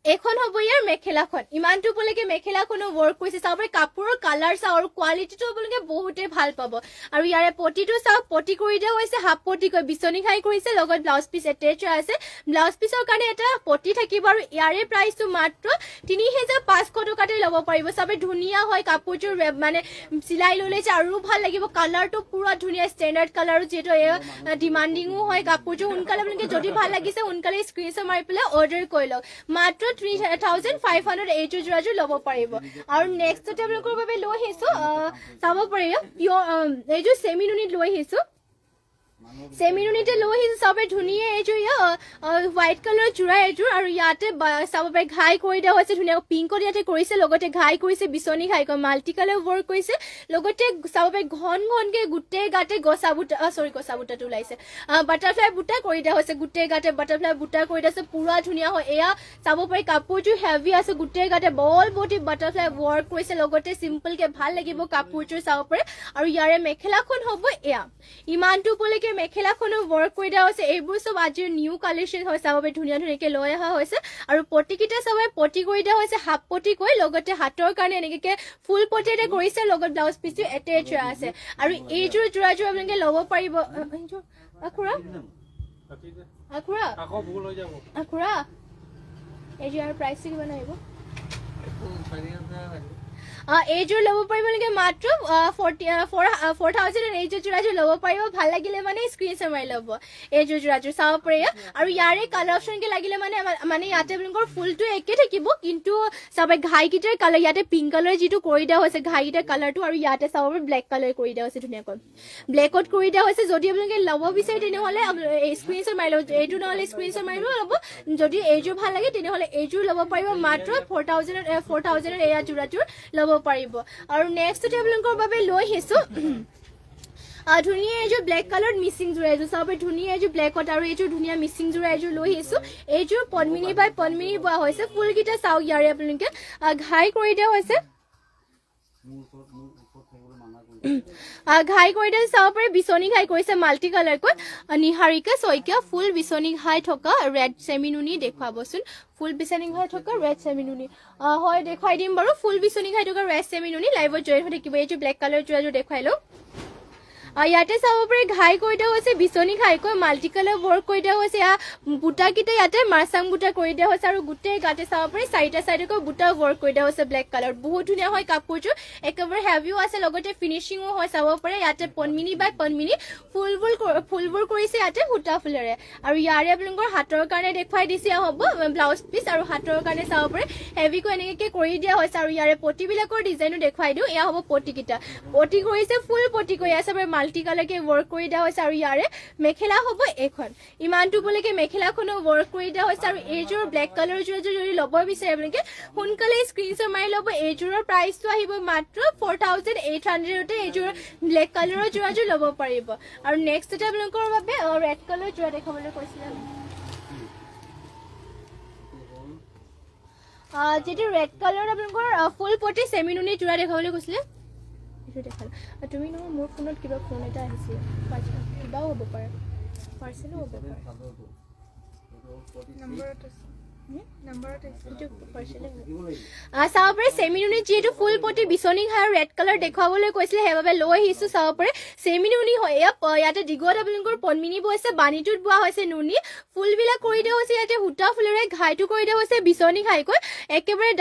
এখন হ'ব ইয়াৰ মেখেলাখন ইমানটো বলৈকে মেখেলাখনো ৱৰ্ক কৰিছে চাব পাৰে কাপোৰৰ কালাৰ চাওঁ আৰু কোৱালিটিটো আপোনালোকে বহুতেই ভাল পাব আৰু ইয়াৰে পটিটো চাওক পটি কৰি দিয়া হৈছে হাফ পটিকৈ বিচনী ঘাই কৰিছে লগত ব্লাউজ পিচ এটেচ আছে ব্লাউজ পিচৰ কাৰণে এটা পটি থাকিব আৰু ইয়াৰে প্ৰাইচটো মাত্ৰ 3500 টকাতে ল'ব পাৰিব চাবে ধুনীয়া হয় কাপোৰযোৰ মানে চিলাই ল'লে যে আৰু ভাল লাগিব কালাৰটো পুৰা ধুনীয়া ষ্টেণ্ডাৰ্ড কালাৰ যিহেতু ডিমাণ্ডিঙো হয় কাপোৰযোৰ সোনকালে আপোনালোকে যদি ভাল লাগিছে সোনকালে স্ক্ৰীনশ্বট মাৰি পেলাই অৰ্ডাৰ কৰি লওক মাত্ৰ 3500 এইযোৰ যোৰাযোৰ ল'ব পাৰিব আৰু নেক্সটতে আপোনালোকৰ বাবে লৈ আহিছোঁ চাব পাৰিব পিয়ৰ এইযোৰ চেমিনুনিত লৈ আহিছোঁ চেমিনুনিতে লৈ আহিছে চবে ধুনীয়া এইযোৰ হোৱাইট কালাৰৰ জোৰা এইযোৰ আৰু ইয়াতে চাব পাৰে ঘাই কৰি দিয়া হৈছে ধুনীয়াকৈ পিংকত ইয়াতে কৰিছে লগতে ঘাই কৰিছে বিচনী ঘাই কৰি মাল্টি কালাৰ ৱৰ্ক কৰিছে লগতে চাব পাৰে ঘন ঘনকৈ গোটেই গাতে গছা বুটাটো ওলাইছে বাটাৰফ্লাই বুটা কৰি দিয়া হৈছে গোটেই গাতে বাটাৰফ্লাই বুটা কৰি দিয়া হৈছে পুৰা ধুনীয়া হয় এয়া চাব পাৰি কাপোৰযোৰ হেভি আছে গোটেই গাতে বল বটি বাটাৰফ্লাই ৱৰ্ক কৰিছে লগতে চিম্পলকৈ ভাল লাগিব কাপোৰযোৰ চাব পাৰে আৰু ইয়াৰে মেখেলাখন হ'ব এয়া ইমানটো উপলৈকে মেখেলাখনো ৱৰ্ক কৰি দিয়া হৈছে এইবোৰ চব আজিৰ নিউ কালেকশ্যন হয় চাব পাৰি ধুনীয়া ধুনীয়াকৈ লৈ অহা হৈছে আৰু পটিকেইটা চাব পটি কৰি দিয়া হৈছে হাফ পটি কৰি লগতে হাতৰ কাৰণে এনেকৈ ফুল পটিৰে কৰিছে লগত ব্লাউজ পিচটো এটেচ হৈ আছে আৰু এইযোৰ যোৰাযোৰ আপোনালোকে ল'ব পাৰিব আখুৰা এইযোৰ প্ৰাইচটো কিমান আহিব এইযোৰ ল'ব পাৰিব লাগে মাত্ৰ 4,000 এইযোৰ যোৰাযোৰ ল'ব পাৰিব ভাল লাগিলে মানে স্ক্ৰীনশ্বট মাৰি ল'ব এইযোৰ যোৰাযোৰ চাব পাৰে আৰু ইয়াৰে কালাৰ অপশ্যনকৈ লাগিলে মানে ইয়াতে আপোনালোকৰ ফুলটো একে থাকিব কিন্তু চাব ঘাইকেইটাৰ কালাৰ ইয়াতে পিংক কালাৰ যিটো কৰি দিয়া হৈছে ঘাইকেইটাৰ কালাৰটো আৰু ইয়াতে চাব পাৰে ব্লেক কালাৰ কৰি দিয়া হৈছে ধুনীয়াকৈ ব্লেকত কৰি দিয়া হৈছে যদি আপোনালোকে ল'ব বিচাৰে তেনেহ'লে স্ক্ৰীনশ্বট মাৰি ল'ব এইটো নহ'লে স্ক্ৰীনশ্বট মাৰি ল'ব যদি এইযোৰ ভাল লাগে তেনেহ'লে এইযোৰ ল'ব পাৰিব মাত্ৰ 4,000 এয়া যোৰাযোৰ ল'ব পাৰিব আৰু নেক্সটতে আপোনালোকৰ বাবে লৈ আহিছোঁ ধুনীয়া এইযোৰ ব্লেক কালাৰ মিচিং যোৰা এইযোৰ চাব ধুনীয়া এইযোৰ ব্লেকত আৰু এইযোৰ ধুনীয়া মিচিং যোৰা এইযোৰ লৈ আহিছোঁ এইযোৰ পদ্মিনী বাই পদ্মিনী বোৱা হৈছে ফুলকেইটা চাওক ইয়াৰে আপোনালোকে ঘাই কৰি দিয়া হৈছে ঘাই কৰি দিয়া চাব পাৰে বিচনী ঘাই কৰিছে মাল্টি কালাৰকৈ নিহাৰিকা শইকীয়া ফুল বিচনী ঘাই থকা ৰেড চেমিনুনি দেখুৱাবচোন ফুল বিচনী ঘাই থকা ৰেড চেমিনুনি হয় দেখুৱাই দিম বাৰু ফুল বিচনী ঘাই থকা ৰেড চেমিনুনি লাইভত জইন হৈ থাকিব এইযোৰ ব্লেক কালাৰ যোৰাযোৰ দেখুৱাই লওঁ ইয়াতে চাব পাৰে ঘাই কৰি দিয়া হৈছে বিচনী ঘাইকৈ মাল্টি কালাৰ ৱৰ্ক কৰি দিয়া হৈছে বুটাকেইটা ইয়াতে মাৰ্চাং বুটা কৰি দিয়া হৈছে আৰু গোটেই গাতে চাব পাৰে চাৰিটা চাৰিটাকৈ বুটা ৱৰ্ক কৰি দিয়া হৈছে ব্লেক কালাৰ বহুত ধুনীয়া হয় কাপোৰযোৰ একেবাৰে হেভিও আছে লগতে ফিনিচিঙো হয় চাব পাৰে ইয়াতে পদ্মিনী বাই পদ্মিনী ফুলবোৰ কৰিছে ইয়াতে সূতা ফুলেৰে আৰু ইয়াৰে আপোনালোকৰ হাতৰ কাৰণে দেখুৱাই দিছে হ'ব ব্লাউজ পিচ আৰু হাতৰ কাৰণে চাব পাৰে হেভিকৈ এনেকৈ কৰি দিয়া হৈছে আৰু ইয়াৰে পটিবিলাকৰ ডিজাইনো দেখুৱাই দিওঁ এয়া হ'ব পটিকেইটা পটি কৰিছে ফুল পটি কৰি আছে মাল্টি কালাৰকে ৱৰ্ক কৰি দিয়া হৈছে আৰু ইয়াৰে মেখেলা হ'ব এইখন ইমানটো উপলৈকে মেখেলাখনো ৱৰ্ক কৰি দিয়া হৈছে আৰু এইযোৰ ব্লেক কালাৰৰ যোৰাযোৰ যদি ল'ব বিচাৰে আপোনালোকে সোনকালে স্ক্ৰীনশ্বট মাৰি ল'ব এইযোৰৰ প্ৰাইচটো আহিব মাত্ৰ 4,800তে এইযোৰ ব্লেক কালাৰৰ যোৰাযোৰ ল'ব পাৰিব আৰু নেক্সটতে আপোনালোকৰ বাবে ৰেড কালাৰ যোৰা দেখাবলৈ কৈছিলে যিটো ৰেড কালাৰ আপোনালোকৰ ফুল পটি চেমিনুনি যোৰা দেখাবলৈ কৈছিলে দেখালো তুমি নহয় মোৰ ফোনত কিবা ফোন এটা আহিছিলে কিবাও হ'ব পাৰে পাৰ্চেলো হ'ব পাৰে চাব পাৰে চেমিনুনি যিহেতু ফুল পটি বিচনী ঘাই ৰেড কালাৰ দেখুৱাবলৈ কৈছিলে সেইবাবে লৈ আহিছোঁ চাব পাৰে চেমিনুনি হয় ইয়াতে দীঘত আপোনালোকৰ পদ্মিনী বৈছে বাণীটোত বোৱা হৈছে নুনি ফুলবিলাক কৰি দিয়া হৈছে ইয়াতে সূতা ফুলেৰে ঘাইটো কৰি দিয়া হৈছে বিচনী ঘাইকৈ একেবাৰে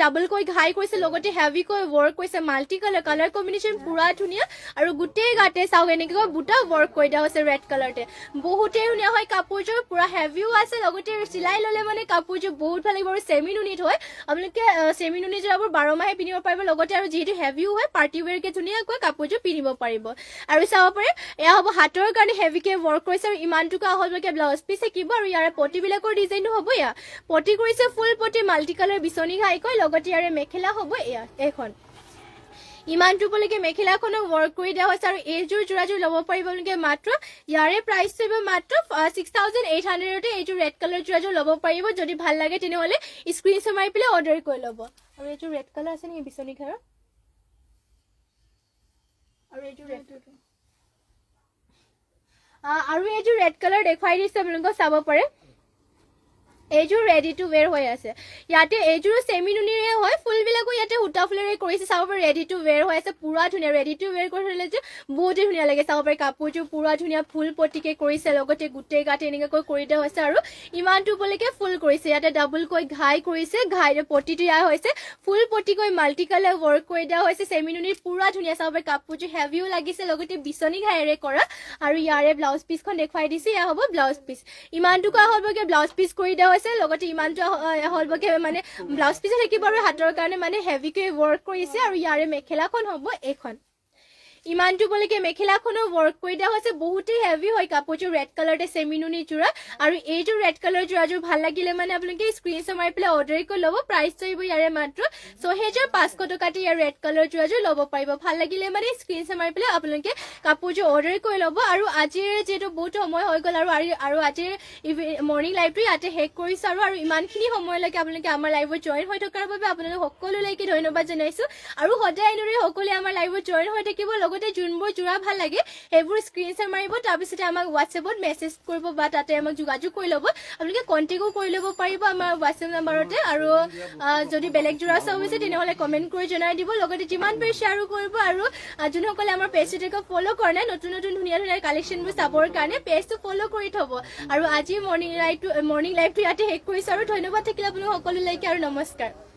ডাবলকৈ ঘাই কৰিছে লগতে হেভিকৈ ৱৰ্ক কৰিছে মাল্টি কালাৰ কম্বিনেশ্যন পুৰা ধুনীয়া আৰু গোটেই গাতে চাওক এনেকৈ বুটা ৱৰ্ক কৰি দিয়া হৈছে ৰেড কালাৰতে বহুতেই ধুনীয়া হয় কাপোৰযোৰ পুৰা হেভিও আছে লগতে চিলাই ল'লে মানে কাপোৰযোৰ বহুত ভাল লাগিব আৰু চেমিনুনিত হয় আপোনালোকে চেমিনুনি যোৰাবোৰ 12 মাহে পিন্ধিব পাৰিব লগতে আৰু যিহেতু হেভিও হয় পাৰ্টি ৱেৰকৈ ধুনীয়াকৈ কাপোৰযোৰ পিন্ধিব পাৰিব আৰু চাব পাৰে এয়া হ'ব হাতৰ কাৰণে হেভিকৈ ৱৰ্ক কৰিছে আৰু ইমানটুকুৰা হ'ললৈকে ব্লাউজ পিচ থাকিব আৰু ইয়াৰে পটিবিলাকৰ ডিজাইনটো হ'ব এয়া পটি কৰিছে ফুল পটি মাল্টি কালাৰ বিচনী ঘাইকৈ লগতে ইয়াৰে মেখেলা হ'ব এয়া এইখন ইমানটো উপলৈকে মেখেলাখনো ৱৰ্ক কৰি দিয়া হৈছে আৰু এইযোৰ যোৰাযোৰ ল'ব পাৰিব আপোনালোকে মাত্ৰ ইয়াৰে প্ৰাইচটো হ'ব মাত্ৰ 6,800তে এইযোৰ ৰেড কালাৰ যোৰাযোৰ ল'ব পাৰিব যদি ভাল লাগে তেনেহ'লে স্ক্ৰীনশ্বট মাৰি পেলাই অৰ্ডাৰ কৰি ল'ব আৰু এইযোৰ ৰেড কালাৰ আছে নেকি বিচনী ঘাইৰ আৰু এইযোৰ ৰেড কালাৰ দেখুৱাই দিছে আপোনালোকক চাব পাৰে এইযোৰ ৰেডি টু ৱেৰ হৈ আছে ইয়াতে এইযোৰ চেমিনুনিৰে হয় ফুলবিলাকো ইয়াতে সূতা ফুলেৰে কৰিছে চাব পাৰে ৰেডি টু ৱেৰ হৈ আছে পুৰা ধুনীয়া ৰেডি টু ৱেৰ কৰিলে যে বহুতেই ধুনীয়া লাগে চাব পাৰে কাপোৰযোৰ পুৰা ধুনীয়া ফুল পটিকে কৰিছে লগতে গোটেই গাতে এনেকৈ কৰি দিয়া হৈছে আৰু ইমানটো উপলৈকে ফুল কৰিছে ইয়াতে ডাবলকৈ ঘাই কৰিছে ঘাইৰে পটিটো দিয়া হৈছে ফুল পটিকৈ মাল্টি কালাৰ ৱৰ্ক কৰি দিয়া হৈছে চেমিনুনিৰ পুৰা ধুনীয়া চাব পাৰে কাপোৰযোৰ হেভিও লাগিছে লগতে বিচনী ঘাইৰে কৰা আৰু ইয়াৰে ব্লাউজ পিচখন দেখুৱাই দিছে এয়া হ'ব ব্লাউজ পিচ ইমানটুকুৰা হ'লগৈ ব্লাউজ পিচ কৰি দিয়া লগতে ইমানটো হ'লবকে মানে ব্লাউজ পিচে থাকিব আৰু হাতৰ কাৰণে মানে হেভিকৈ ৱৰ্ক কৰিছে আৰু ইয়াৰে মেখেলাখন হ'ব এইখন ইমানটো বলেকে মেখেলাখনো ওয়াৰ্ক কৰি দিয়া হৈছে বহুতে হেভি হয় কাপোৰযোৰ ৰেড কালাৰতে সেমিনুনি জোৰা আৰু এইটো ৰেড কালাৰ জোৰাযোৰ ভাল লাগিলে মানে আপোনালোকে স্ক্ৰিনশ্বট মাৰি পেলাই অৰ্ডাৰ কৰি ল'ব প্ৰাইচ থাকিব ইয়াৰে মাত্ৰ 6500 টকাতে ইয়াৰ ৰেড কালাৰ জোৰাযোৰ ল'ব পাৰিব ভাল লাগিলে মানে স্ক্ৰিনশ্বট মাৰি পেলাই আপোনালোকে কাপোৰযোৰ অৰ্ডাৰ কৰি ল'ব আৰু আজিৰ যেটো বহুত সময় হৈ গ'ল আৰু আজিৰ মৰ্নিং লাইভটো ইয়াতে শেষ কৰিছো আৰু ইমানখিনি সময়লৈকে আপোনালোকে আমাৰ লাইভত জয়েন হৈ থকাৰ বাবে আপোনালোক সকলোলৈকে ধন্যবাদ জনাইছো আৰু সদায় এনেদৰে সকলোৱে আমাৰ লাইভত জয়েন হৈ থাকিব লগতে যোনবোৰ জোৰা ভাল লাগে সেইবোৰ স্ক্ৰিনশ্বট মাৰিব তাৰপিছতে আমাক হোৱাটছএপত মেছেজ কৰিব বা তাতে আমাক যোগাযোগ কৰি ল'ব আপোনালোকে কন্টেক্টও কৰি ল'ব পাৰিব আমাৰ হোৱাটছএপ নম্বৰতে আৰু যদি বেলেগ জোৰা চাব বিচাৰে তেনেহ'লে কমেন্ট কৰি জনাই দিব লগতে যিমান পাৰে শ্বেয়াৰ কৰিব আৰু যোনসকলে আমাৰ পেজটোক ফলো কৰা নাই নতুন নতুন ধুনীয়া ধুনীয়া কালেকশ্যনবোৰ চাবৰ কাৰণে পেজটো ফলো কৰি থব আৰু আজি মৰ্নিং লাইভটো ইয়াতে শেষ কৰিছো আৰু ধন্যবাদ থাকিলে আপোনালোক সকলোলৈকে আৰু নমস্কাৰ